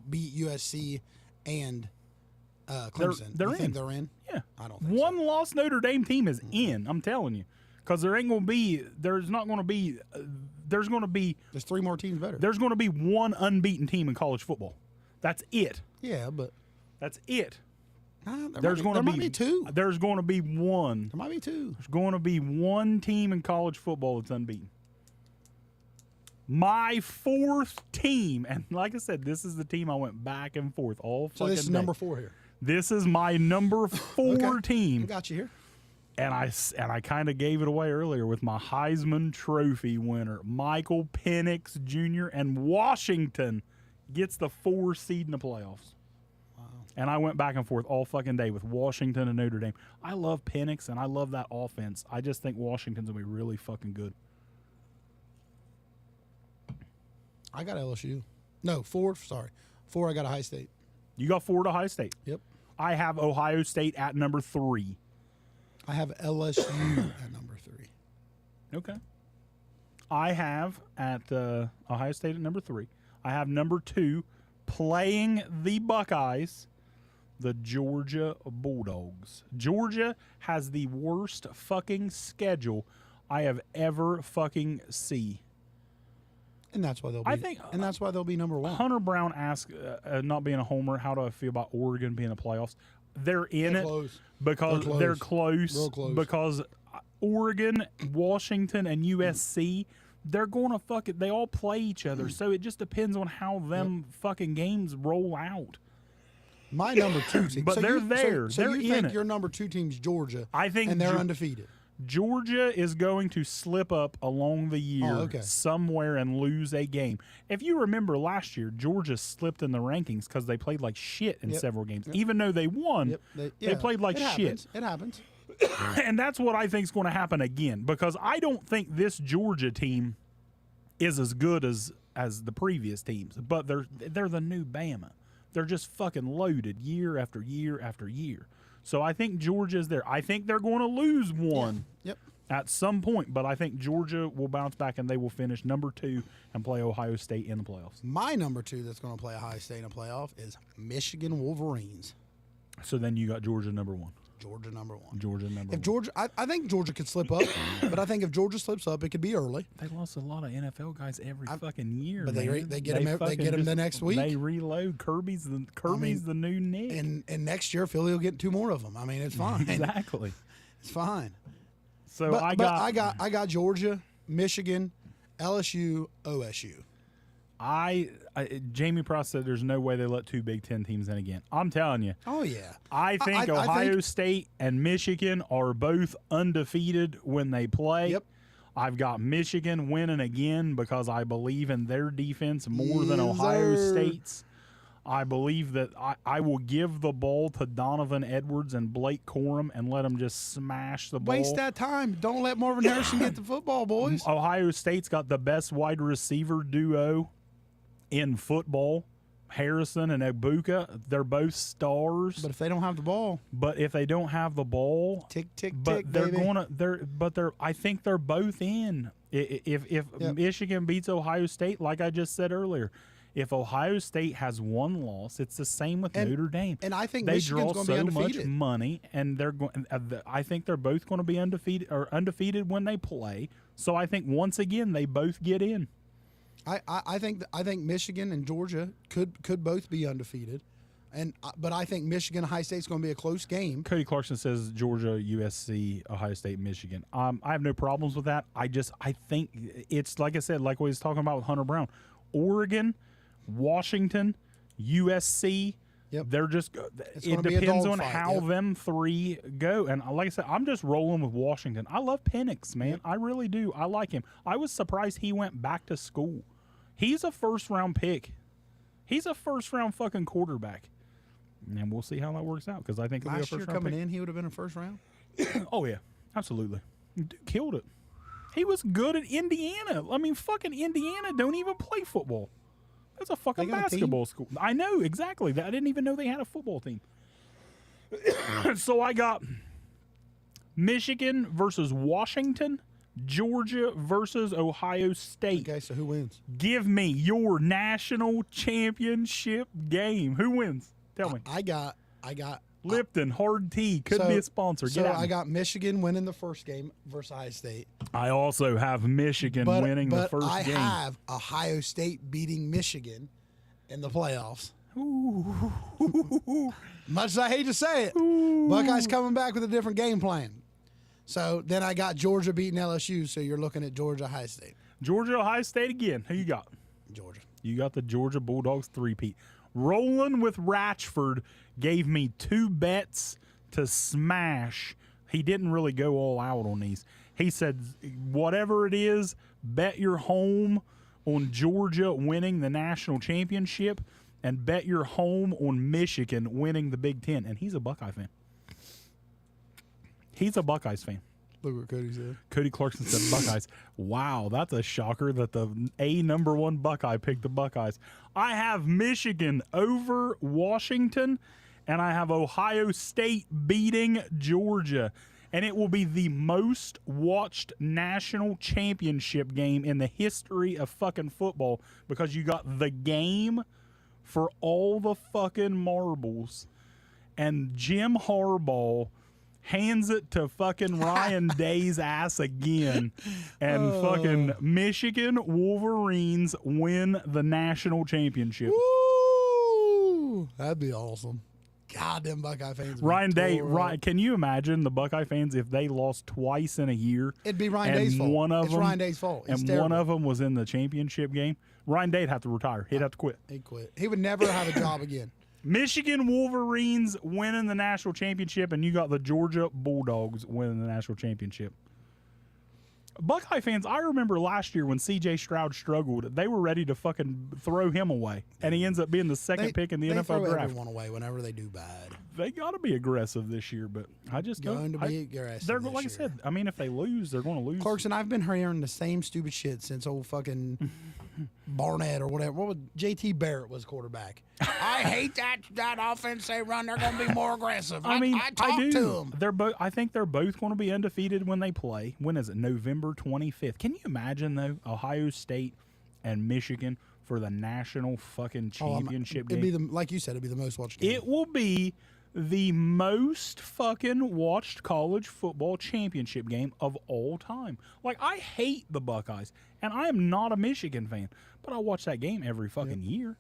beat USC and Clemson? They're you think in. they're in? Yeah. I don't think One lost Notre Dame team is in. I'm telling you, because there's going to be there's going There's 3 more teams better. to be one unbeaten team in college football. That's it. Yeah, but That's it. there might be 2. There's going to be one. There might be 2. There's going to be one team in college football that's unbeaten. My 4th team, and like I said, this is the team I went back and forth all fucking So this is day. number 4 here. This is my number 4 Okay. team. I got you here. And I kind of gave it away earlier with my Heisman Trophy winner, Michael Penix Jr., and Washington gets the 4 seed in the playoffs. Wow. And I went back and forth all fucking day with Washington and Notre Dame. I love Penix, and I love that offense. I just think Washington's going to be really fucking good. I got LSU. No, 4. Sorry. 4, I got Ohio State. You got 4 to Ohio State. Yep. I have Ohio State at number 3. I have LSU at number 3. Okay. I have at Ohio State at number 3. I have number 2 playing the Buckeyes, the Georgia Bulldogs. Georgia has the worst fucking schedule I have ever fucking see. And that's why they'll be. I think- and that's why they'll be number 1. Hunter Brown asked, not being a homer, how do I feel about Oregon being in the playoffs? They're in They're it close. because They're they're close. close. Real close. Because Oregon, Washington, and USC, they're going to fuck it. They all play each other, so it just depends on how them fucking games roll out. My number 2 team. But they're there. So They're you in think it. your number 2 team's Georgia? I think and they're undefeated. Georgia is going to slip up along the year okay. somewhere and lose a game. If you remember last year, Georgia slipped in the rankings because they played like shit in several games. Even though they won, Yep. they played like it shit. Happens. It happens. And that's what I think is going to happen again, because I don't think this Georgia team is as good as the previous teams, but they're the new Bama. They're just fucking loaded year after year after year. So I think Georgia's there. I think they're going to lose one Yep. at some point, but I think Georgia will bounce back and they will finish number 2 and play Ohio State in the playoffs. My number 2 that's going to play Ohio State in a playoff is Michigan Wolverines. So then you got Georgia number 1. Georgia number 1. Georgia number 1. If Georgia, I think Georgia could slip up, but I think if Georgia slips up, it could be early. They lost a lot of NFL guys every fucking year. But they man. get 'em fucking the just- next week. They reload. Kirby's the new Nick. And next year, Philly will get 2 more of them. I mean, it's fine. Exactly. It's fine. So But I got I got Georgia, Michigan, LSU, OSU. Jamie Prost said there's no way they let two Big Ten teams in again. I'm telling you. Oh yeah. I think Ohio State and Michigan are both undefeated when they play. Yep. I've got Michigan winning again because I believe in their defense more than Yes, Ohio sir. State's. I believe that I will give the ball to Donovan Edwards and Blake Corum and let them just smash the ball. Waste that time. Don't let Marvin Harrison get the football, boys. Ohio State's got the best wide receiver duo in football. Harrison and Ibuka, they're both stars. But if they don't have the ball, But if they don't have the ball, tick, tick, but tick, they're baby. gonna I think they're both in. If Yep. Michigan beats Ohio State, like I just said earlier, if Ohio State has one loss, it's the same with Notre Dame. And I think They Michigan's draw going to be so much undefeated. money, and they're going. I think they're both going to be undefeated when they play. So I think once again they both get in. I think Michigan and Georgia could both be undefeated, but I think Michigan Ohio State's going to be a close game. Cody Clarkson says Georgia, USC, Ohio State, Michigan. I have no problems with that. I think it's like I said, like we was talking about with Hunter Brown, Oregon, Washington, USC. Yep. They're just. It's It gonna be a depends on dogfight, how yep. them three go. And like I said, I'm just rolling with Washington. I love Penix, man. I really do. I like him. I was surprised he went back to school. He's a first round pick. He's a first round fucking quarterback. And we'll see how that works out because I think he'll be a Last year first round coming pick. in, he would have been a first round. Oh yeah, absolutely. Dude killed it. He was good at Indiana. I mean, fucking Indiana don't even play football. That's a fucking They got a team? basketball school. I know exactly. I didn't even know they had a football team. So I got Michigan versus Washington, Georgia versus Ohio State. Okay, so who wins? Give me your national championship game. Who wins? Tell me. I got Lipton, hard tea. Could be a sponsor. Get So out. I got Michigan winning the first game versus Ohio State. I also have Michigan winning the first I game. have Ohio State beating Michigan in the playoffs. Much as I hate to say it, Buckeyes coming back with a different game plan. So then I got Georgia beating LSU. So you're looking at Georgia, Ohio State, Georgia, Ohio State again. Who you got? Georgia. You got the Georgia Bulldogs three-peat. Rolling with Ratchford gave me 2 bets to smash. He didn't really go all out on these. He said, whatever it is, bet your home on Georgia winning the national championship and bet your home on Michigan winning the Big Ten. And he's a Buckeye fan. He's a Buckeyes fan. Look what Cody said. Cody Clarkson said Buckeyes. Wow, that's a shocker that the number 1 Buckeye picked the Buckeyes. I have Michigan over Washington, and I have Ohio State beating Georgia. And it will be the most watched national championship game in the history of fucking football because you got the game for all the fucking marbles. And Jim Harbaugh hands it to fucking Ryan Day's ass again. And fucking Michigan Wolverines win the national championship. Woo! That'd be awesome. God, them Buckeye fans. would be Ryan Day, tore up. can you imagine the Buckeye fans if they lost twice in a year? It'd be Ryan and Day's fault. One of It's them, Ryan Day's fault. It's and terrible. one of them was in the championship game. Ryan Day'd have to retire. He'd have to quit. He quit. He would never have a job again. Michigan Wolverines winning the national championship, and you got the Georgia Bulldogs winning the national championship. Buckeye fans, I remember last year when C.J. Stroud struggled, they were ready to fucking throw him away, and he ends up being the second pick in the they NFL throw draft. everyone away whenever they do bad. They got to be aggressive this year, but I just Going don't. to be aggressive They're this like I year. said. I mean, if they lose, they're going to lose. Clarkson, I've been hearing the same stupid shit since old fucking Barnett or whatever. What was J.T. Barrett was quarterback. I hate that offense they run. They're going to be more aggressive. I mean, I talked do. to them. They're both. I think they're both going to be undefeated when they play. When is it? November 25th. Can you imagine though? Ohio State and Michigan for the national fucking championship It'd game. be like you said, it'd be the most watched game. It will be the most fucking watched college football championship game of all time. Like, I hate the Buckeyes, and I am not a Michigan fan, but I watch that game every fucking year.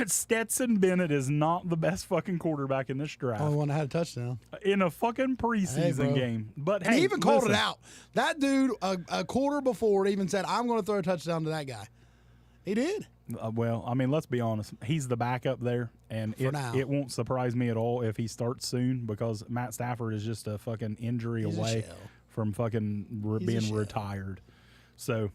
Stetson Bennett is not the best fucking quarterback in this draft Only one that had a touchdown. in a fucking preseason bro. game. But And hey, he even called it listen, out. That dude, a quarter before, even said, I'm going to throw a touchdown to that guy. He did. Well, I mean, let's be honest. He's the backup there, and now. it won't surprise me at all if he starts soon because Matt Stafford is just a fucking injury He's a away shell. from fucking He's a being shell. retired. So.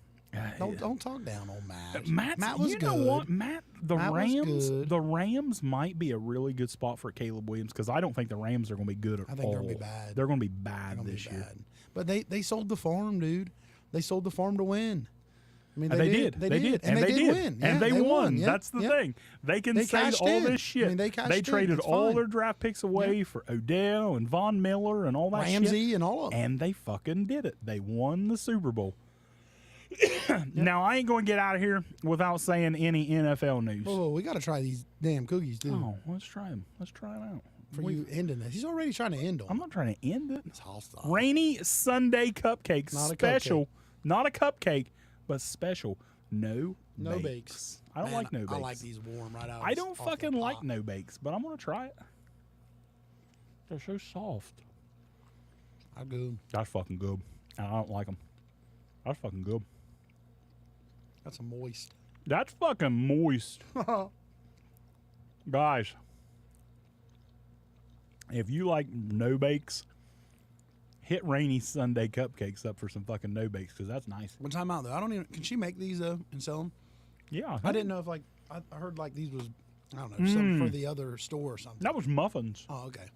Don't talk down on Matt. Matt was you good. know what, Matt? The Matt was Rams, good. the Rams might be a really good spot for Caleb Williams because I don't think the Rams are going to be good at all. I think they're gonna be bad. They're going to be bad Gonna be this year. bad. But they sold the farm, dude. They sold the farm to win. I mean, And they did. They And they they did win. Yeah, And they won. Yeah, That's the yeah. thing. They can They say cashed all in. this shit. I mean, they cashed in. traded It's all fine. their draft picks away for Odell and Von Miller and all that Ramsey shit. and all of them. And they fucking did it. They won the Super Bowl. Now, I ain't going to get out of here without saying any NFL news. Oh, we got to try these damn cookies, too. Oh, let's try them. Let's try them out. For you ending this. He's already trying to end them. I'm not trying to end it. It's hostile. Rainy Sunday cupcake. Not a Special. Not a cupcake, but special. No bakes. I don't Man, like no bakes. I like these warm right out. I don't off the fucking like pot. no bakes, but I'm going to try it. They're so soft. I go. That's fucking good. And I don't like them. That's fucking good. That's a moist. That's fucking moist. Guys, if you like no bakes, hit Rainy Sunday cupcakes up for some fucking no bakes because that's nice. One time out though, I don't even. Can she make these and sell them? Yeah. I didn't know if like I heard like these was I don't know something for the other store or something. That was muffins. Oh, okay.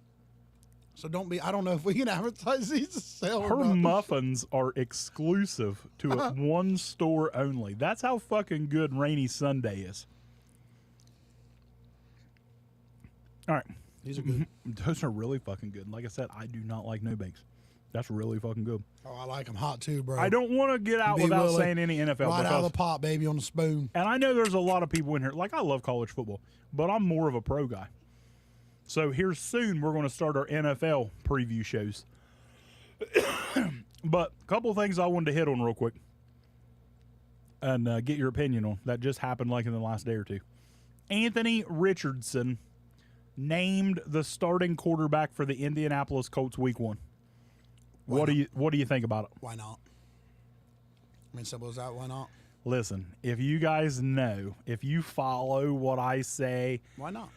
So don't be. I don't know if we can advertise these to sell. Her or not. muffins are exclusive to one store only. That's how fucking good Rainy Sunday is. All right. These are good. Those are really fucking good. Like I said, I do not like no bakes. That's really fucking good. Oh, I like them hot too, bro. I don't want to get out Be without willing. saying any NFL right out of the because, pot, baby, on the spoon. and I know there's a lot of people in here. Like I love college football, but I'm more of a pro guy. So here soon we're going to start our NFL preview shows. But a couple of things I wanted to hit on real quick and get your opinion on that just happened like in the last day or two. Anthony Richardson named the starting quarterback for the Indianapolis Colts Week 1. Why What do you think about it? Why not? I mean, simple as that. Why not? Listen, if you guys know, if you follow what I say, Why not?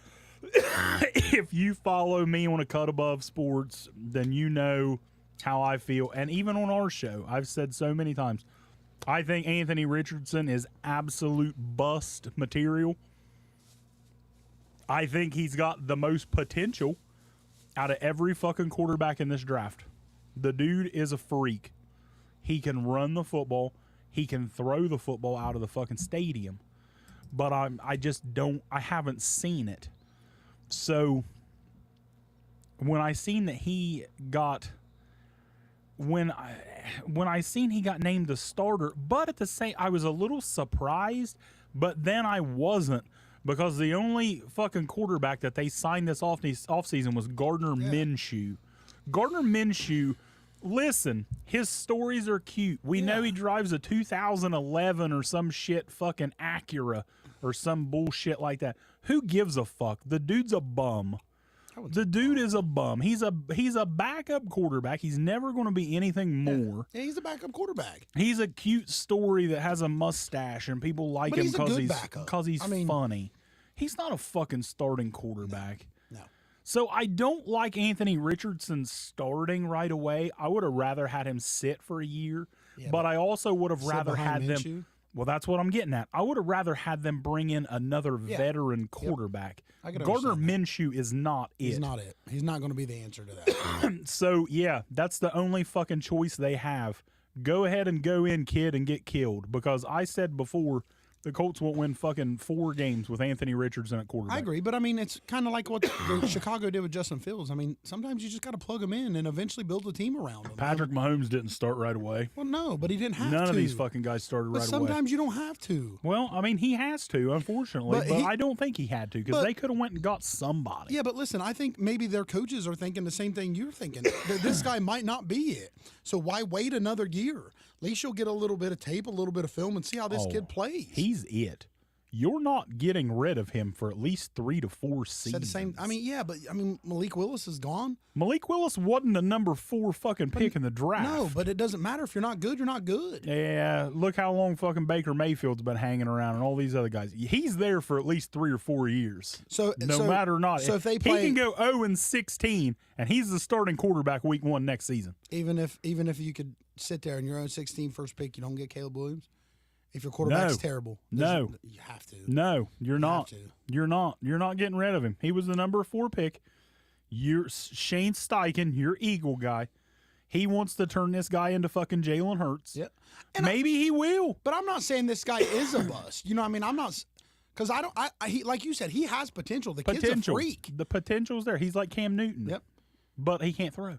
if you follow me on A Cut Above Sports, then you know how I feel. And even on our show, I've said so many times, I think Anthony Richardson is absolute bust material. I think he's got the most potential out of every fucking quarterback in this draft. The dude is a freak. He can run the football. He can throw the football out of the fucking stadium. But I just don't, I haven't seen it. So when I seen that he got, when I seen he got named the starter, but at the same, I was a little surprised, but then I wasn't because the only fucking quarterback that they signed this offseason was Gardner Minshew. Gardner Minshew, listen, his stories are cute. We know he drives a 2011 or some shit fucking Acura or some bullshit like that. Who gives a fuck? The dude's a bum. The dude is a bum. He's a backup quarterback. He's never going to be anything more. Yeah, he's a backup quarterback. He's a cute story that has a mustache and people like But him he's a because good he's backup. because he's I mean- funny. He's not a fucking starting quarterback. No. So I don't like Anthony Richardson starting right away. I would have rather had him sit for a year, but I also would have Sit rather had behind them. Minshew? Well, that's what I'm getting at. I would have rather had them bring in another veteran quarterback. I can Gardner understand Minshew is not it. He's not it. He's not going to be the answer to that. So yeah, that's the only fucking choice they have. Go ahead and go in, kid, and get killed. Because I said before, the Colts won't win fucking 4 games with Anthony Richardson at quarterback. I agree, but I mean, it's kind of like what the Chicago did with Justin Fields. I mean, sometimes you just got to plug him in and eventually build a team around him. Patrick Mahomes didn't start right away. Well, no, but he didn't have to. None of these fucking guys started But right away. sometimes you don't have to. Well, I mean, he has to, unfortunately, But but he- I don't think he had to because but- they could have went and got somebody. Yeah, but listen, I think maybe their coaches are thinking the same thing you're thinking. That this guy might not be it. So why wait another year? At least you'll get a little bit of tape, a little bit of film, and see how this kid plays. He's it. you're not getting rid of him for at least 3 to 4 seasons. Said the same. I mean, yeah, but Malik Willis is gone. Malik Willis wasn't a number 4 fucking pick in the draft. No, but it doesn't matter if you're not good. You're not good. Yeah, look how long fucking Baker Mayfield's been hanging around and all these other guys. He's there for at least 3 or 4 years. So no matter or not, so if they play, he can go 0-16 and he's the starting quarterback week 1 next season. Even if you could sit there and your own 16 first pick, you don't get Caleb Williams. If your quarterback's terrible, you have to. No, you're not. You're not. You're not getting rid of him. He was the number 4 pick. You're Shane Steichen, your Eagle guy. He wants to turn this guy into fucking Jalen Hurts. Yep. And maybe he will. But I'm not saying this guy is a bust. You know what I mean? I'm not, because I don't. He, like you said, he has potential. The kid's a freak. The potential's there. He's like Cam Newton. Yep. But he can't throw.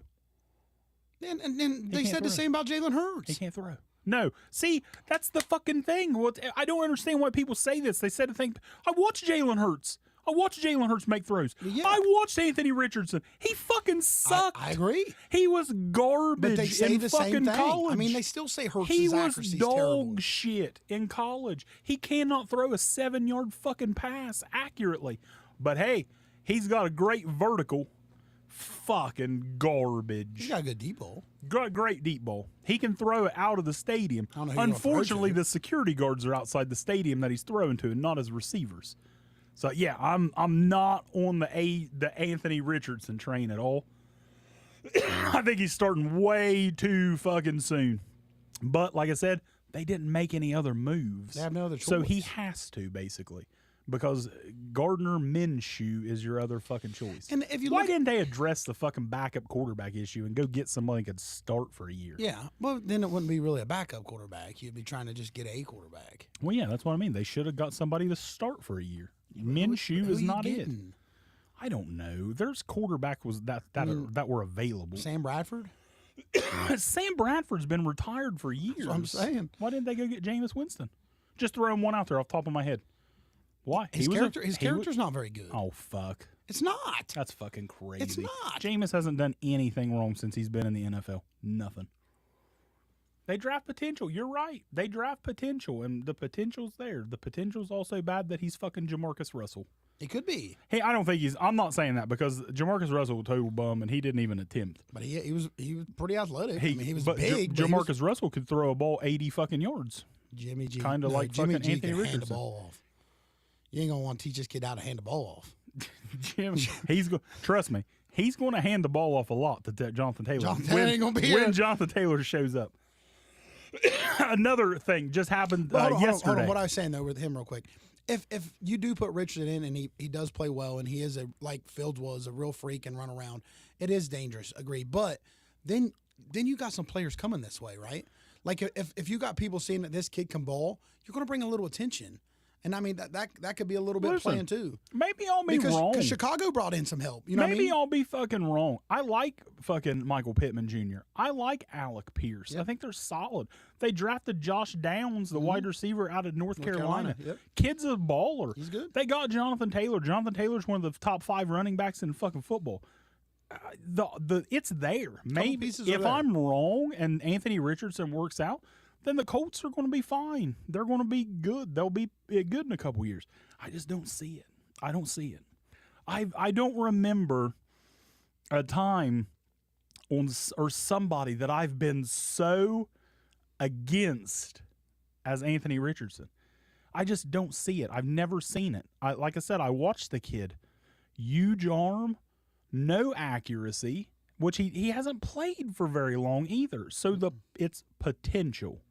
And they said the same about Jalen Hurts. He can't throw. No. See, that's the fucking thing. I don't understand why people say this. They said to think, I watched Jalen Hurts. I watched Jalen Hurts make throws. Yeah. I watched Anthony Richardson. He fucking sucked. I agree. He was garbage But they say in the fucking same thing. college. I mean, they still say Hurts' he was accuracy is dog terrible. shit in college. He cannot throw a 7-yard fucking pass accurately. But hey, he's got a great vertical. Fucking garbage. He's got a good deep ball. Great deep ball. He can throw it out of the stadium. I don't know who Unfortunately, you're the security guards are outside the stadium that he's throwing to, and not his receivers. So yeah, I'm not on the Anthony Richardson train at all. I think he's starting way too fucking soon. But like I said, they didn't make any other moves. They have no other choice. So he has to, basically. Because Gardner Minshew is your other fucking choice. And if you Why look didn't they address the fucking backup quarterback issue and go get somebody who could start for a year? Yeah, well, then it wouldn't be really a backup quarterback. You'd be trying to just get a quarterback. Well, yeah, that's what I mean. They should have got somebody to start for a year. Minshew Who is you not it. getting? I don't know. There's quarterback was that were available. Sam Bradford? Sam Bradford's been retired for years. That's what I'm saying. Why didn't they go get Jameis Winston? Just throwing one out there off the top of my head. Why? His character's not very good. Oh, fuck. It's not. That's fucking crazy. It's not. Jameis hasn't done anything wrong since he's been in the NFL. Nothing. They draft potential. You're right. They draft potential, and the potential's there. The potential's also bad that he's fucking Jamarcus Russell. It could be. Hey, I don't think he's. I'm not saying that because Jamarcus Russell was a total bum, and he didn't even attempt. But he was pretty athletic. I mean, he was but big. Jamarcus Russell could throw a ball 80 fucking yards. Jimmy G, Kinda like Jimmy fucking G Anthony can hand the Richardson. ball off. You ain't gonna want to teach this kid how to hand the ball off. Jim, trust me, he's going to hand the ball off a lot to Jonathan Taylor. Jonathan Taylor ain't gonna be here. When Jonathan Taylor shows up. Another thing just happened yesterday. Hold on. What I was saying though with him real quick. If you do put Richardson in and he does play well and he is like Fields was a real freak and run around, it is dangerous. Agree. But then you got some players coming this way, right? Like if you got people seeing that this kid can ball, you're going to bring a little attention. And I mean that could be a little bit playing too. Maybe I'll be wrong. Because Chicago brought in some help. You know maybe what I mean? I'll be fucking wrong. I like fucking Michael Pittman Jr. I like Alec Pierce. Yep. I think they're solid. They drafted Josh Downs, the wide receiver out of North Carolina. Yep. Kid's a baller. He's good. They got Jonathan Taylor. Jonathan Taylor's one of the top 5 running backs in fucking football. It's there. Maybe if I'm wrong and Anthony Richardson works out, then the Colts are going to be fine. They're going to be good. They'll be good in a couple years. I just don't see it. I don't see it. I don't remember a time or somebody that I've been so against as Anthony Richardson. I just don't see it. I've never seen it. Like I said, I watched the kid. Huge arm, no accuracy, which he hasn't played for very long either. So it's potential.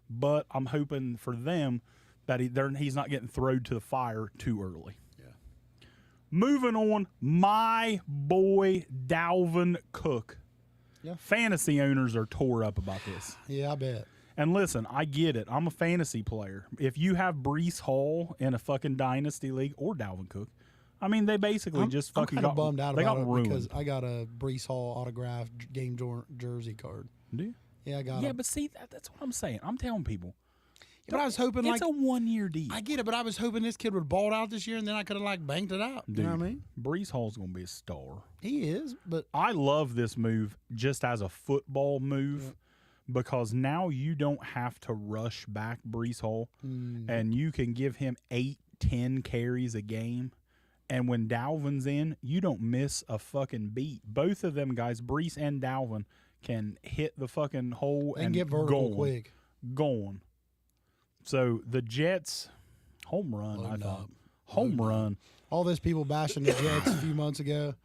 But I'm hoping for them that he's not getting thrown to the fire too early. Yeah. Moving on, my boy Dalvin Cook. Yeah. Fantasy owners are tore up about this. Yeah, I bet. And listen, I get it. I'm a fantasy player. If you have Breece Hall in a fucking dynasty league or Dalvin Cook, I mean, they basically just fucking got bummed out about it ruined. because I got a Breece Hall autographed game jersey card. Do you? Yeah, I got it. Yeah, but see, that's what I'm saying. I'm telling people. But I was hoping it's a 1-year deal. I get it, but I was hoping this kid would ball out this year, and then I could have banked it out. Dude, you know what I mean? Breece Hall's going to be a star. He is, but I love this move just as a football move because now you don't have to rush back Brees Hall, and you can give him 8-10 carries a game. And when Dalvin's in, you don't miss a fucking beat. Both of them guys, Brees and Dalvin, can hit the fucking hole And and get vertical gone, quick. Gone. So the Jets, home run, I Loading thought. up. Home run. All those people bashing the Jets a few months ago,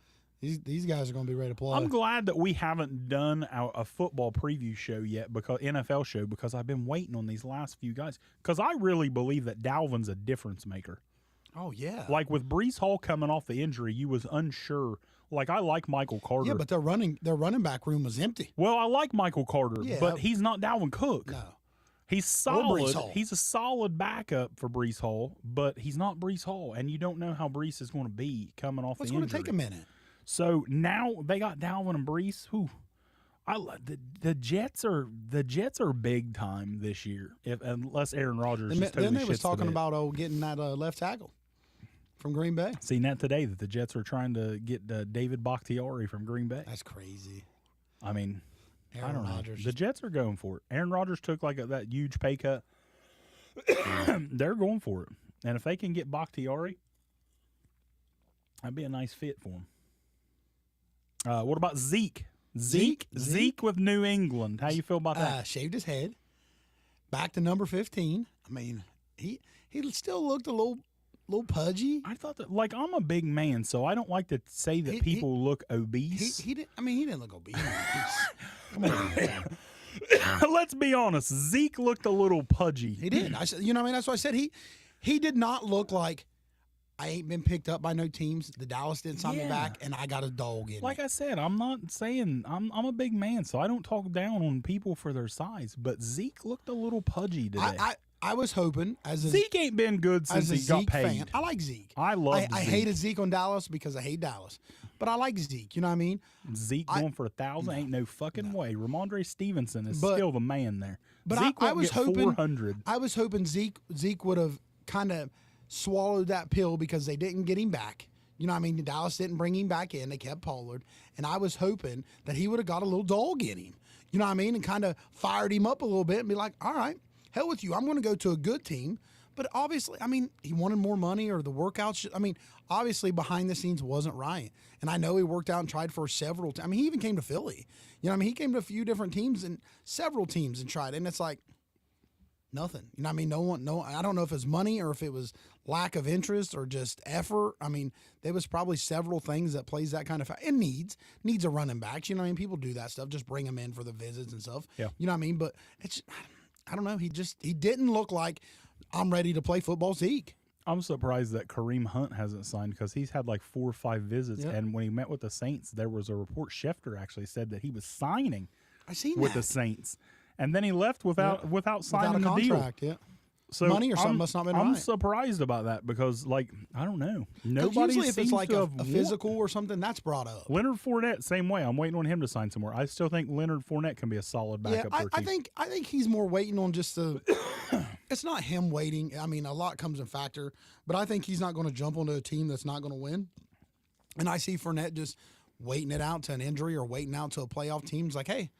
these guys are going to be ready to play. I'm glad that we haven't done a football preview show yet, because NFL show, because I've been waiting on these last few guys. Because I really believe that Dalvin's a difference maker. Oh, yeah. Like with Brees Hall coming off the injury, you was unsure. Like I like Michael Carter. Yeah, but their running back room was empty. Well, I like Michael Carter, Yeah. but he's not Dalvin Cook. No. He's Brees solid. Hall. He's a solid backup for Brees Hall, but he's not Brees Hall, and you don't know how Brees is going to be coming off It's the going injury. to take a minute. So now they got Dalvin and Brees. Who, the Jets are big time this year, unless Aaron Rodgers Then, just totally then they was shits the talking bed. about getting that left tackle from Green Bay. Seen that today, that the Jets are trying to get David Bakhtiari from Green Bay. That's crazy. I mean, I Aaron don't know. Rodgers. The Jets are going for it. Aaron Rodgers took that huge pay cut. They're going for it. And if they can get Bakhtiari, that'd be a nice fit for him. What about Zeke? Zeke with New England. How you feel about that? Shaved his head. Back to number 15. I mean, he still looked a little pudgy. I thought that, like, I'm a big man, so I don't like to say that people look obese. He didn't. I mean, he didn't look obese. Come on. Let's be honest. Zeke looked a little pudgy. He did. I said, you know what I mean? That's why I said he did not look like I ain't been picked up by no teams. The Dallas didn't sign me Yeah. back, and I got a dog in Like me. I said, I'm not saying I'm a big man, so I don't talk down on people for their size. But Zeke looked a little pudgy today. I was hoping as a Zeke ain't been good since as a he got Zeke paid. fan. I like Zeke. I love I Zeke. hated Zeke on Dallas because I hate Dallas, but I like Zeke. You know what I mean? Zeke going for 1,000 ain't no fucking way. Ramondre Stevenson is But- still the man there. But Zeke I won't was get hoping 400. I was hoping Zeke would have kind of swallowed that pill because they didn't get him back. You know what I mean? Dallas didn't bring him back in. They kept Pollard. And I was hoping that he would have got a little dog in him. You know what I mean? And kind of fired him up a little bit and be like, all right, hell with you. I'm going to go to a good team. But obviously, I mean, he wanted more money or the workouts. I mean, obviously behind the scenes wasn't right. And I know he worked out and tried for several I mean, he even came to Philly. You know what I mean? He came to a few different teams and several teams and tried. And it's like, nothing. You know what I mean? I don't know if it's money or if it was lack of interest or just effort. I mean, there was probably several things that plays that kind of and needs a running backs. You know what I mean? People do that stuff. Just bring them in for the visits and stuff. Yeah. You know what I mean? But it's, I don't know. He didn't look like I'm ready to play football Zeke. I'm surprised that Kareem Hunt hasn't signed because he's had like 4 or 5 visits. Yep. And when he met with the Saints, there was a report. Schefter actually said that he was signing I seen with that. the Saints. And then he left without signing Without a the deal. contract, yeah. So Money or something I'm, must not been I'm right. surprised about that because, like, I don't know. 'Cause Nobody usually if seems it's like to a have physical or something, that's brought up. Leonard Fournette, same way. I'm waiting on him to sign somewhere. I still think Leonard Fournette can be a solid Yeah, backup for a team. I think he's more waiting on just the. It's not him waiting. I mean, a lot comes in factor, but I think he's not going to jump onto a team that's not going to win. And I see Fournette just waiting it out to an injury or waiting out to a playoff team. It's like, hey,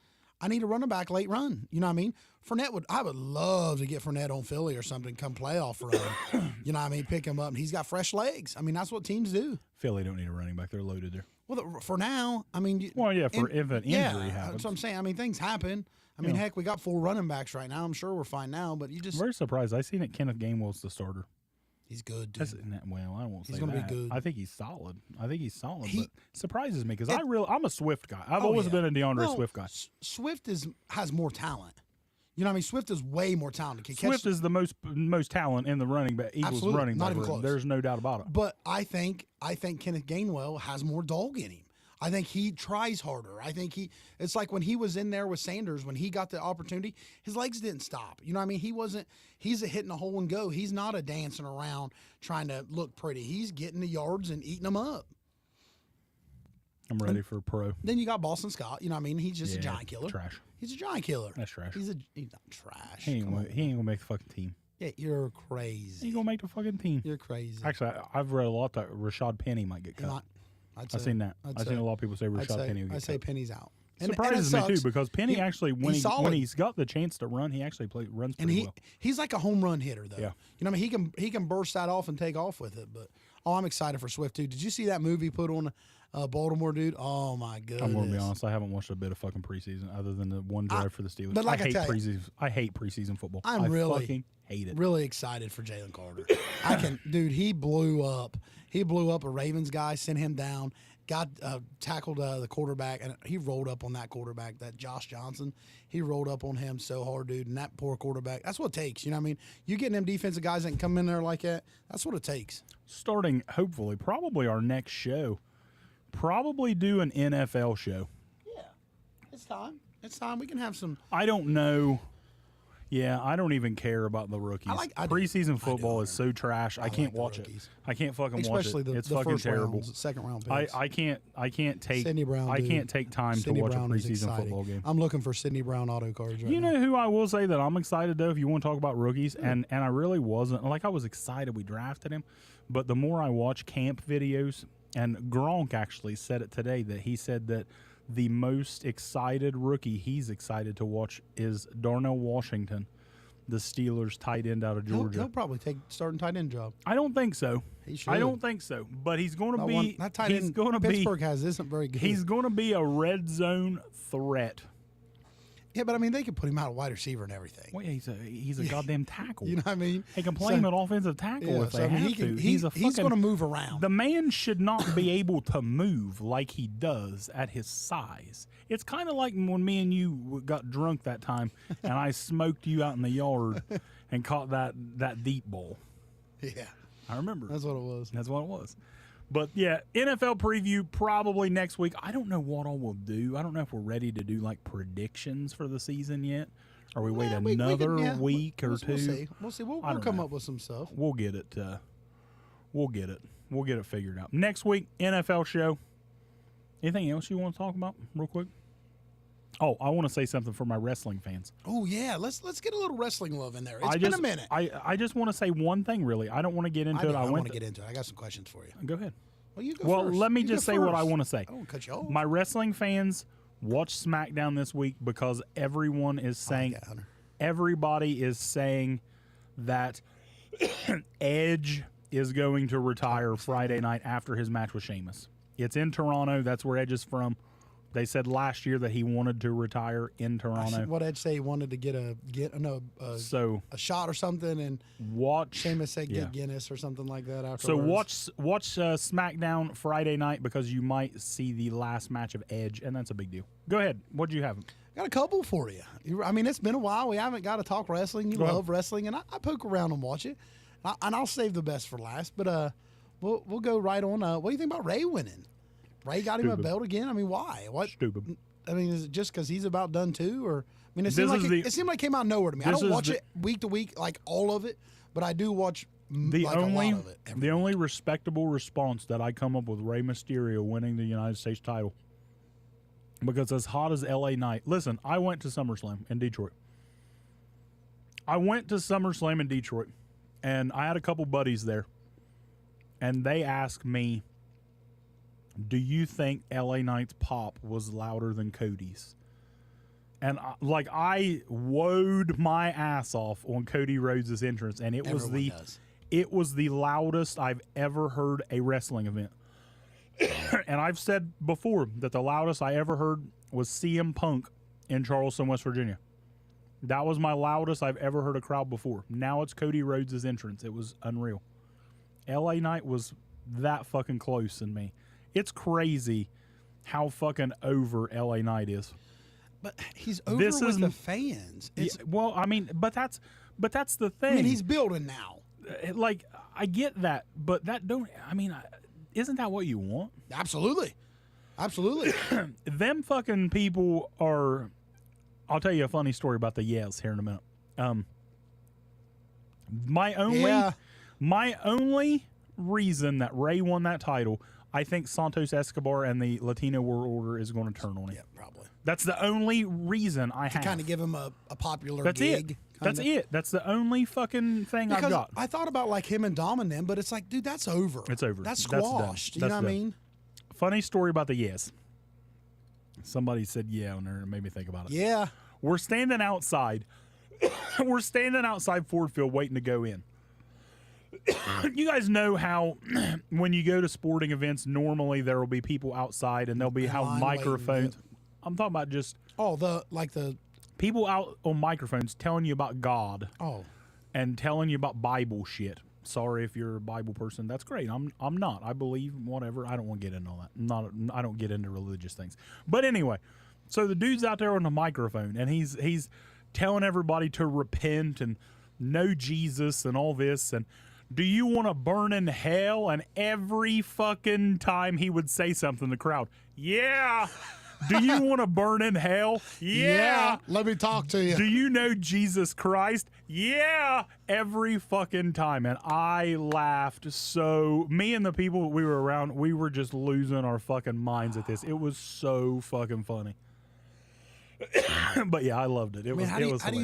I need a running back late run. You know what I mean? I would love to get Fournette on Philly or something come playoff run. You know what I mean? Pick him up, and he's got fresh legs. I mean, that's what teams do. Philly don't need a running back. They're loaded there. Well, for now, I mean, Well, yeah, if an injury yeah, happens. that's what I'm saying. I mean, things happen. I mean, Yeah. heck, we got 4 running backs right now. I'm sure we're fine now, but you I'm just very surprised. I seen that Kenneth Gainwell's the starter. he's good, dude. Well, I won't say He's gonna be that. good. I think he's solid. But it surprises me because It- I'm a Swift guy. I've Oh, always yeah. been a DeAndre Well, Swift guy. Swift has more talent. You know what I mean? Swift is way more talented. Can Swift catch, is the most talent in the running back. Eagles Absolutely. running Not back even room. close. There's no doubt about it. but I think Kenneth Gainwell has more dog in him. I think he tries harder. I think it's like when he was in there with Sanders, when he got the opportunity, his legs didn't stop. You know what I mean? He's a hitting a hole and go. He's not a dancing around trying to look pretty. He's getting the yards and eating them up. I'm ready for pro. Then you got Boston Scott. You know what I mean? He's just a Yeah, giant killer. trash. He's a giant killer. That's trash. He's not trash. He ain't Come on. gonna make the fucking team. Yeah, you're He crazy. ain't gonna make the fucking team. You're crazy. Actually, I've read a lot that Rashad Penny might get He cut. might- I'd I've say- seen that. I'd I've say- seen a lot of people say I'd Rashad say, Penny will I'd get say cut. Penny's out. And it Surprises me too sucks. because Penny actually when he's solid. when he's got the chance to run, he actually runs And pretty well. he's like a home run hitter though. Yeah. You know, what I mean, he can burst that off and take off with it. But I'm excited for Swift too. Did you see that movie put on Baltimore, dude? Oh my goodness. I'm gonna be honest, I haven't watched a bit of fucking preseason other than the one drive for the Steelers. but like I I hate tell you- preseason. I hate preseason football. I'm I really- fucking hate it. Really excited for Jalen Carter. Dude, he blew up. He blew up a Ravens guy, sent him down, got tackled the quarterback, and he rolled up on that quarterback, that Josh Johnson. He rolled up on him so hard, dude. And that poor quarterback, that's what it takes. You know what I mean? You getting them defensive guys that can come in there like that, that's what it takes. Starting, hopefully, probably our next show, probably do an NFL show. Yeah. It's time. It's time. We can have some. I don't know. Yeah, I don't even care about the rookies. I do. Preseason football is so trash. I can't like the watch it. rookies. I can't fucking Especially watch it. the It's fucking first terrible. rounds, second round picks. I can't take Sidney Brown, I dude. can't take time Sidney to watch Brown a is preseason exciting. football game. I'm looking for Sidney Brown auto cards right You now. know who I will say that I'm excited though, if you want to talk about rookies, and I really wasn't. Like, I was excited we drafted him, but the more I watch camp videos, and Gronk actually said it today, that he said that the most excited rookie he's excited to watch is Darnell Washington, the Steelers tight end out of Georgia. He'll probably take starting tight end job. I don't think so. He should. I don't think so. But he's going to be. That tight He's end going to be. Pittsburgh has isn't very good. He's going to be a red zone threat. Yeah, but I mean, they could put him out at wide receiver and everything. Well, yeah, he's a goddamn tackle. You know what I mean? They can play him at offensive tackle Yeah, if so, they I mean, have he can, to. he- He's a he's fucking. going to move around. The man should not be able to move like he does at his size. It's kind of like when me and you got drunk that time, and I smoked you out in the yard and caught that deep ball. Yeah, I remember. that's what it was. That's what it was. But yeah, NFL preview probably next week. I don't know what all we'll do. I don't know if we're ready to do like predictions for the season yet, or we wait Yeah, another yeah, week or we'll two. see. We'll see. We'll don't come know. up with some stuff. We'll get it. We'll get it. We'll get it figured out. Next week, NFL show. Anything else you want to talk about real quick? Oh, I want to say something for my wrestling fans. Oh yeah, let's get a little wrestling love in there. It's I been just, a minute. I just want to say one thing, really. I don't want to get into it. I want went to get into it. I got some questions for you. Go ahead. Well, you go Well, first. let me You just go say what I first. want to say. I won't cut you off. My wrestling fans, watch SmackDown this week because everyone is saying, that, Hunter. everybody is saying that Edge is going to retire Friday night after his match with Sheamus. It's in Toronto. That's where Edge is from. They said last year that he wanted to retire in Toronto. What Ed say he wanted to get a So shot or something, and watch. Sheamus said yeah. get Guinness or something like that. Afterwards. So watch SmackDown Friday night because you might see the last match of Edge, and that's a big deal. Go ahead. What do you have? Got a couple for you. I mean, it's been a while. We haven't got to talk wrestling. You Go ahead. love wrestling, and I poke around and watch it. And I'll save the best for last. But we'll go right on. What do you think about Ray winning? Ray got him a Stupid. belt again. I mean, why? What? Stupid. I mean, is it just because he's about done too, or I mean, it This seemed like is the- it seemed like it came out of nowhere to me. I this don't is watch the- it week to week, like all of it, but I do watch The like only a lot of it. the only respectable response that I come up with Rey Mysterio winning the United States title, because as hot as LA Knight. Listen, I went to SummerSlam in Detroit. And I had a couple buddies there, and they asked me, "Do you think LA Knight's pop was louder than Cody's?" And I woed my ass off on Cody Rhodes' entrance, and Everyone does. it was the loudest I've ever heard a wrestling event. And I've said before that the loudest I ever heard was CM Punk in Charleston, West Virginia. That was my loudest I've ever heard a crowd before. Now it's Cody Rhodes' entrance. It was unreal. LA Knight was that fucking close in me. It's crazy how fucking over LA Knight is. But he's over This with is- the fans. Yeah, It's, well, I mean, but that's the thing. I mean, he's building now. Like, I get that, but isn't that what you want? Absolutely. Absolutely. Them fucking people are. I'll tell you a funny story about the Yes here in a minute. My only reason that Ray won that title, I think Santos Escobar and the Latino World Order is going to turn on him. Yeah, probably. That's the only reason I have. Kind of give him a popular That's gig. it. That's it. That's the only fucking thing I've Because got. I thought about like him and Dom and them, but it's like, dude, that's over. It's over. That's That's done. squashed. You That's know what I done. mean? Funny story about the Yes. Somebody said yeah on there and it made me think about it. Yeah. We're standing outside. We're standing outside Ford Field waiting to go in. You guys know how when you go to sporting events, normally there will be people outside and there'll be how line microphones. waiting, I'm talking about just Oh, the people out on microphones telling you about God oh. and telling you about Bible shit. Sorry if you're a Bible person. That's great. I'm not. I believe whatever. I don't want to get into all that. I don't get into religious things. But anyway, so the dude's out there on the microphone and he's telling everybody to repent and know Jesus and all this and do you want to burn in hell? And every fucking time he would say something, the crowd, yeah. Do you want to burn in hell? Yeah. Let me talk to you. Do you know Jesus Christ? Yeah. Every fucking time. And I laughed so. Me and the people we were around, we were just losing our fucking minds at this. It was so fucking funny. But yeah, I loved it. It was. How do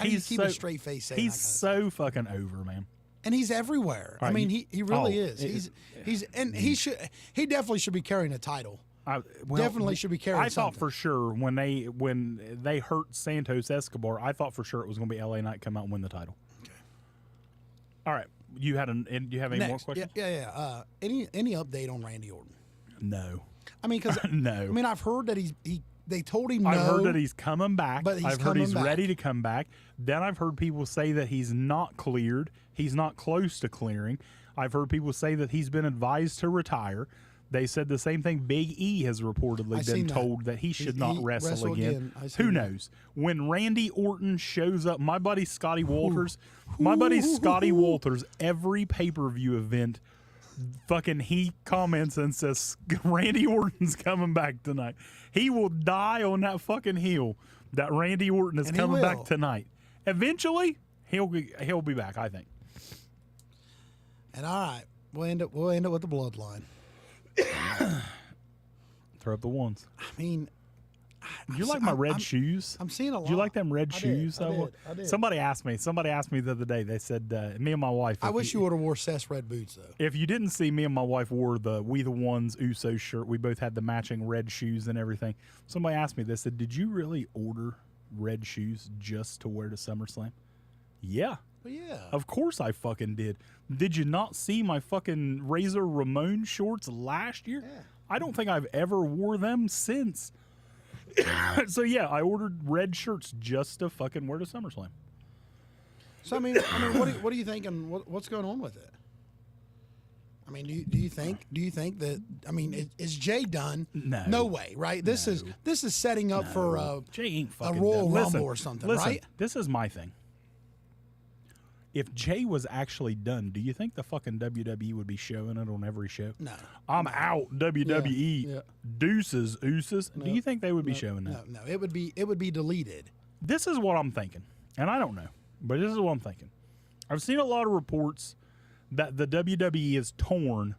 you keep a straight face saying He's that kind of so fucking over, man. And he's everywhere. Right, I mean, he really oh, is. He definitely should be carrying a title. Definitely should be carrying I thought something. for sure when they hurt Santos Escobar, I thought for sure it was going to be LA Knight come out and win the title. Okay. All right, do you have any more questions? Yeah. Any update on Randy Orton? No. I mean, because No. I mean, I've heard that they told him no. I've heard that he's coming back. But I've heard he's coming back. ready to come back. Then I've heard people say that he's not cleared. He's not close to clearing. I've heard people say that he's been advised to retire. They said the same thing. Big E has reportedly been told that he should not wrestle again. Who knows? When Randy Orton shows up, my buddy Scotty Walters, every pay-per-view event, fucking he comments and says, Randy Orton's coming back tonight. He will die on that fucking hill that Randy Orton is coming back tonight. Eventually, he'll be back, I think. And all right, we'll end it with the bloodline. Throw up the ones. I mean, You like my red shoes? I'm seeing a lot. Do you like them red shoes? I did. Somebody asked me the other day. They said, me and my wife. I wish you would have wore Seth's red boots though. If you didn't see, me and my wife wore the We the Ones Uso shirt. We both had the matching red shoes and everything. Somebody asked me, they said, did you really order red shoes just to wear to SummerSlam? Yeah. Well, yeah. Of course I fucking did. Did you not see my fucking Razor Ramon shorts last year? Yeah. I don't think I've ever wore them since. So yeah, I ordered red shirts just to fucking wear to SummerSlam. So I mean, what do you think, and what's going on with it? I mean, do you think that? I mean, is Jay done? No way, right? This is setting up for Jay ain't a fucking Royal done. Rumble Listen, or something, listen, right? This is my thing. If Jay was actually done, do you think the fucking WWE would be showing it on every show? No. I'm out, WWE. Yeah. Deuces, ooses. Do you think they would be showing that? No. It would be deleted. This is what I'm thinking, and I don't know, but this is what I'm thinking. I've seen a lot of reports that the WWE is torn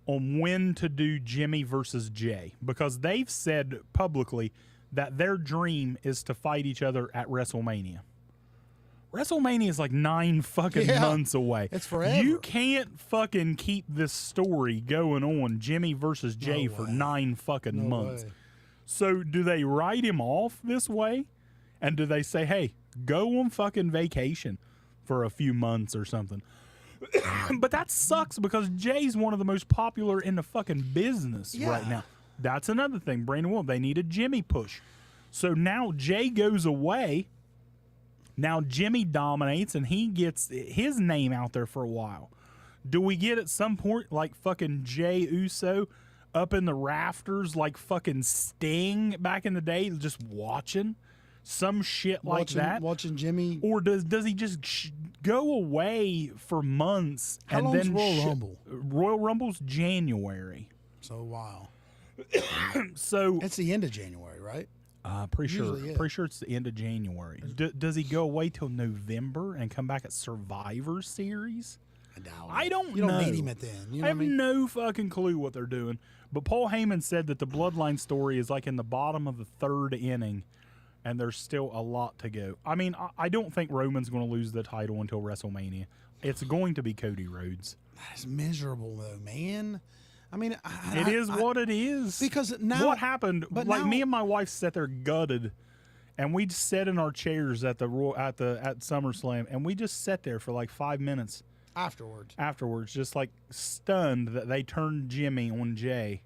on when to do Jimmy versus Jay because they've said publicly that their dream is to fight each other at WrestleMania. WrestleMania is like 9 fucking months away. It's forever. You can't fucking keep this story going on, Jimmy versus Jay, for 9 fucking months. Way. So do they write him off this way? And do they say, hey, go on fucking vacation for a few months or something? But that sucks because Jay's one of the most popular in the fucking business right now. That's another thing. Brandon Wolf, they need a Jimmy push. So now Jay goes away. Now Jimmy dominates and he gets his name out there for a while. Do we get at some point like fucking Jay Uso up in the rafters like fucking Sting back in the day just watching some shit like that? Watching Jimmy. Or does he just go away for months? How and long's then Royal Rumble? Royal Rumble's January. So wow. So It's the end of January, right? Pretty Usually, sure it's the end of January. Does he go away till November and come back at Survivor Series? I doubt I it. don't You don't know. need him at then. You know I have what I mean? no fucking clue what they're doing. But Paul Heyman said that the Bloodline story is like in the bottom of the 3rd inning, and there's still a lot to go. I mean, I don't think Roman's going to lose the title until WrestleMania. It's going to be Cody Rhodes. That's miserable though, man. I mean, It is what it is. because now what happened? but Like now- me and my wife sat there gutted, and we just sat in our chairs at SummerSlam, and we just sat there for like 5 minutes afterwards. just like stunned that they turned Jimmy on Jay.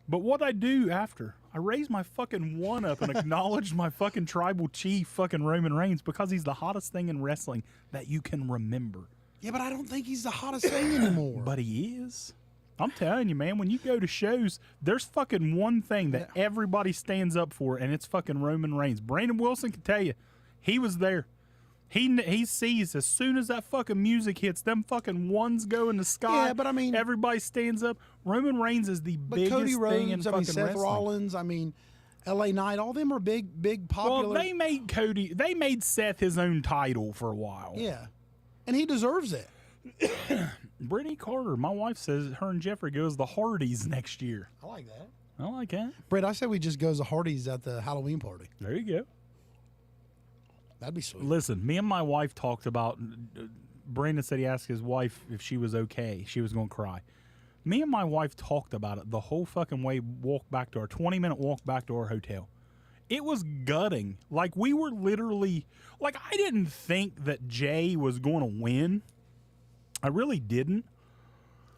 But what I do after, I raised my fucking one up and acknowledged my fucking tribal chief, fucking Roman Reigns, because he's the hottest thing in wrestling that you can remember. Yeah, but I don't think he's the hottest thing anymore. But he is. I'm telling you, man, when you go to shows, there's fucking one thing that everybody stands up for, and it's fucking Roman Reigns. Brandon Wilson can tell you, he was there. He sees as soon as that fucking music hits, them fucking ones go in the sky. Yeah, but I mean- everybody stands up. Roman Reigns is the But biggest Cody thing in Rhodes, fucking Seth wrestling. Rollins, LA Knight, all them are big popular. Well, they made Seth his own title for a while. yeah, and he deserves it. Brittany Carter, my wife says her and Jeffrey goes the Hardys next year. I like that. I like that. Brett, I said we just go to Hardee's at the Halloween party. There you go. That'd be sweet. Listen, me and my wife talked about. Brandon said he asked his wife if she was okay. She was going to cry. Me and my wife talked about it the whole fucking way. 20-minute walk back to our hotel. It was gutting. Like we were literally. Like I didn't think that Jay was going to win. I really didn't.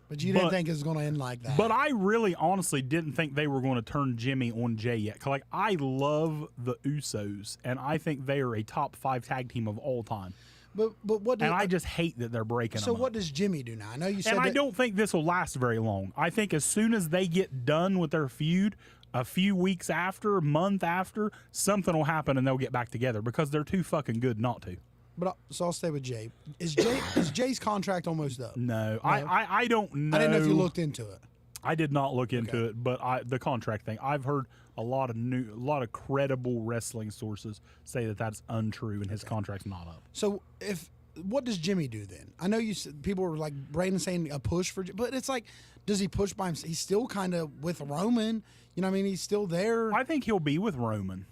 But you didn't think it was going to end like that. But I really honestly didn't think they were going to turn Jimmy on Jay yet. 'Cause, like, I love the Usos, and I think they are a top 5 tag team of all time. but what? And I just hate that they're breaking so them what up. does Jimmy do now? I know you said And I that- don't think this will last very long. I think as soon as they get done with their feud, a few weeks after, month after, something will happen and they'll get back together because they're too fucking good not to. But so I'll stay with Jay. Is Jay's contract almost up? No. I don't know. I didn't know if you looked into it. I did not look into Okay. it, but the contract thing. I've heard a lot of credible wrestling sources say that that's untrue and his contract's not up. So what does Jimmy do then? I know you said people were like Brandon saying a push for, but it's like, does he push by himself? He's still kind of with Roman. You know what I mean? He's still there. I think he'll be with Roman.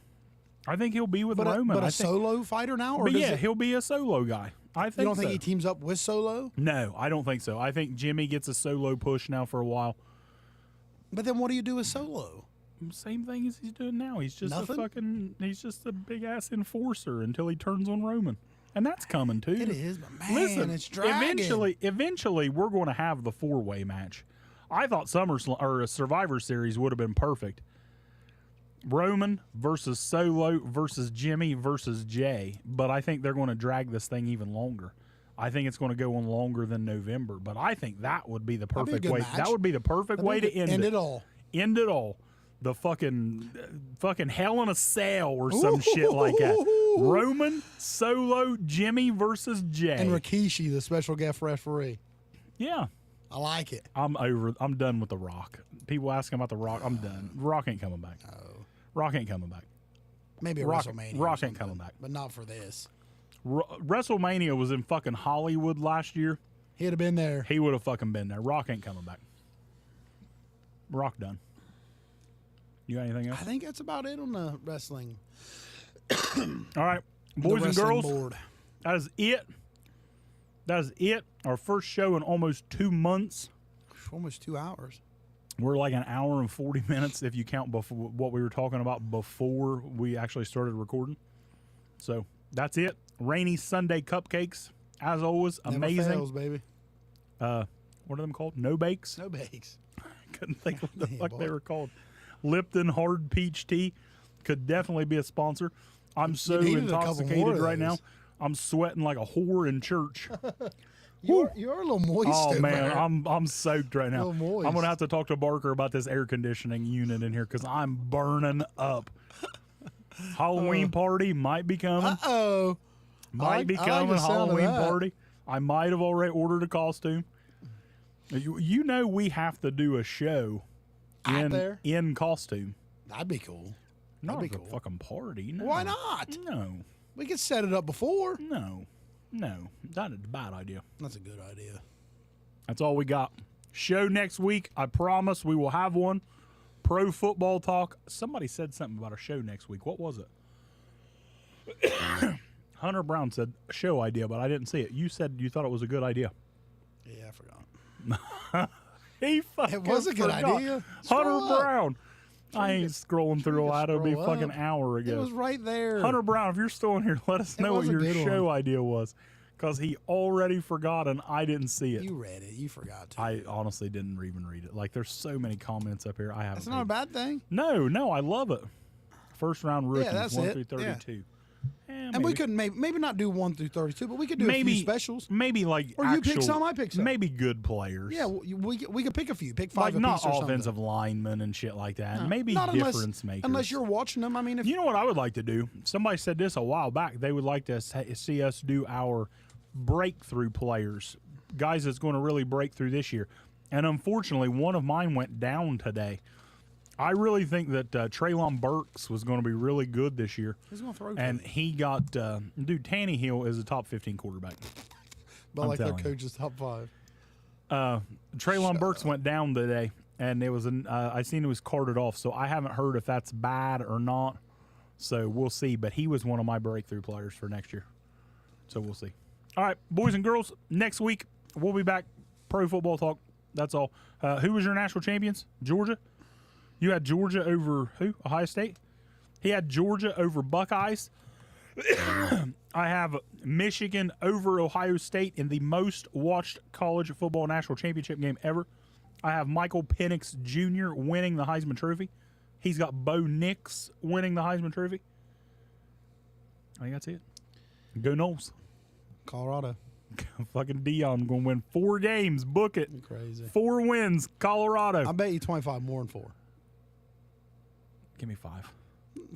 Roman. but I a think, solo fighter now? Or but does yeah, it, he'll be a solo guy. I think you don't so. think he teams up with Solo? No, I don't think so. I think Jimmy gets a solo push now for a while. But then what do you do with Solo? Same thing as he's doing now. He's just Nothing? he's just a big ass enforcer until he turns on Roman. And that's coming too. It is, but man, Listen, it's dragging. eventually we're going to have the 4-way match. I thought SummerSlam or a Survivor Series would have been perfect. Roman versus Solo versus Jimmy versus Jay, but I think they're going to drag this thing even longer. I think it's going to go on longer than November, but I think that would be the be a perfect good way. match. That would be the perfect way to end it. all. End it all. The fucking Hell in a Cell or some shit like that. Roman, Solo, Jimmy versus Jay. And Rikishi, the special guest referee. Yeah. I like it. I'm done with The Rock. People asking about The Rock. I'm done. Rock ain't coming back. Rock ain't coming back. Maybe a Rock- WrestleMania. Rock or ain't coming something, back. But not for this. WrestleMania was in fucking Hollywood last year. He'd have been there. He would have fucking been there. Rock ain't coming back. Rock done. You got anything else? I think that's about it on the wrestling. All right. the Boys and wrestling girls, board. that is it. That is it. Our first show in almost 2 months. Almost 2 hours. We're like an hour and 40 minutes if you count what we were talking about before we actually started recording. So that's it. Rainy Sunday cupcakes, as always, Never amazing. fails, baby. What are them called? No bakes? No bakes. Couldn't think of what the Yeah, fuck boy. they were called. Lipton Hard Peach Tea could definitely be a sponsor. I'm so needed a couple more intoxicated of right now. those. I'm sweating like a whore in church. You are a little moist. Oh over man, there. I'm soaked right now. Little moist. I'm gonna have to talk to Barker about this air conditioning unit in here because I'm burning up. Halloween party might be coming. Uh-oh. Might be I like coming. the sound of Halloween that. party. I might have already ordered a costume. You know we have to do a show Out there? in costume. That'd be cool. Not That'd be as a cool. fucking party. No. Why not? No, We could set it up before. no. That's a bad idea. That's a good idea. That's all we got. Show next week. I promise we will have one. Pro football talk. Somebody said something about a show next week. What was it? Hunter Brown said show idea, but I didn't see it. You said you thought it was a good idea. Yeah, I forgot. He fucking It was a good forgot. idea. Hunter Scroll up. Brown. I ain't scrolling through all that. It'll be scroll fucking up. hour It ago. was right there. Hunter Brown, if you're still in here, let us know what was a your good show idea was. Because he already forgot and I didn't see it. You read it. You forgot to. I honestly didn't even read it. Like, there's so many comments up here. I haven't. That's not a read. bad thing. No, I love it. First round rookies, that's 1 it. through 32. Yeah, And we couldn't maybe not do 1 through 32, but we could do a few specials. Maybe like Or you pick some, I pick some. Maybe good players. Yeah, we could pick a few. Pick 5 like a not piece or something. offensive linemen and shit like that. No, Maybe not difference makers. Unless you're watching them. I mean, if You know what I would like to do? Somebody said this a while back. They would like to see us do our breakthrough players, guys that's going to really break through this year. And unfortunately, one of mine went down today. I really think that Treylon Burks was going to be really good this year. he's going to throw. And he got, dude, Tannehill is a top 15 quarterback. but I'm like their telling you. coach's top 5. Treylon Burks went down today, and it was I seen it was carted off, so I haven't heard if that's bad or not. So we'll see. But he was one of my breakthrough players for next year. So we'll see. All right, boys and girls, next week we'll be back. Pro football talk. That's all. Who was your national champions? Georgia? You had Georgia over who? Ohio State? He had Georgia over Buckeyes. I have Michigan over Ohio State in the most watched college football national championship game ever. I have Michael Penix Jr. winning the Heisman Trophy. He's got Bo Nix winning the Heisman Trophy. I think that's it. Go Knowles. Colorado. Fucking Dion going to win 4 games. Book it. Crazy. 4 wins. Colorado. I bet you 25 more than 4. Give me 5.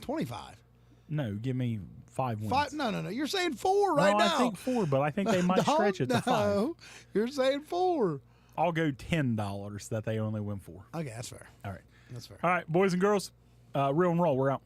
25. No, give me 5 wins. 5? No. You're saying 4 right no, now. I think 4, but I think they might stretch it to 5. No, you're saying 4. I'll go $10 that they only win 4. Okay, that's fair. All right. That's fair. All right, boys and girls, Real and Raw, we're out.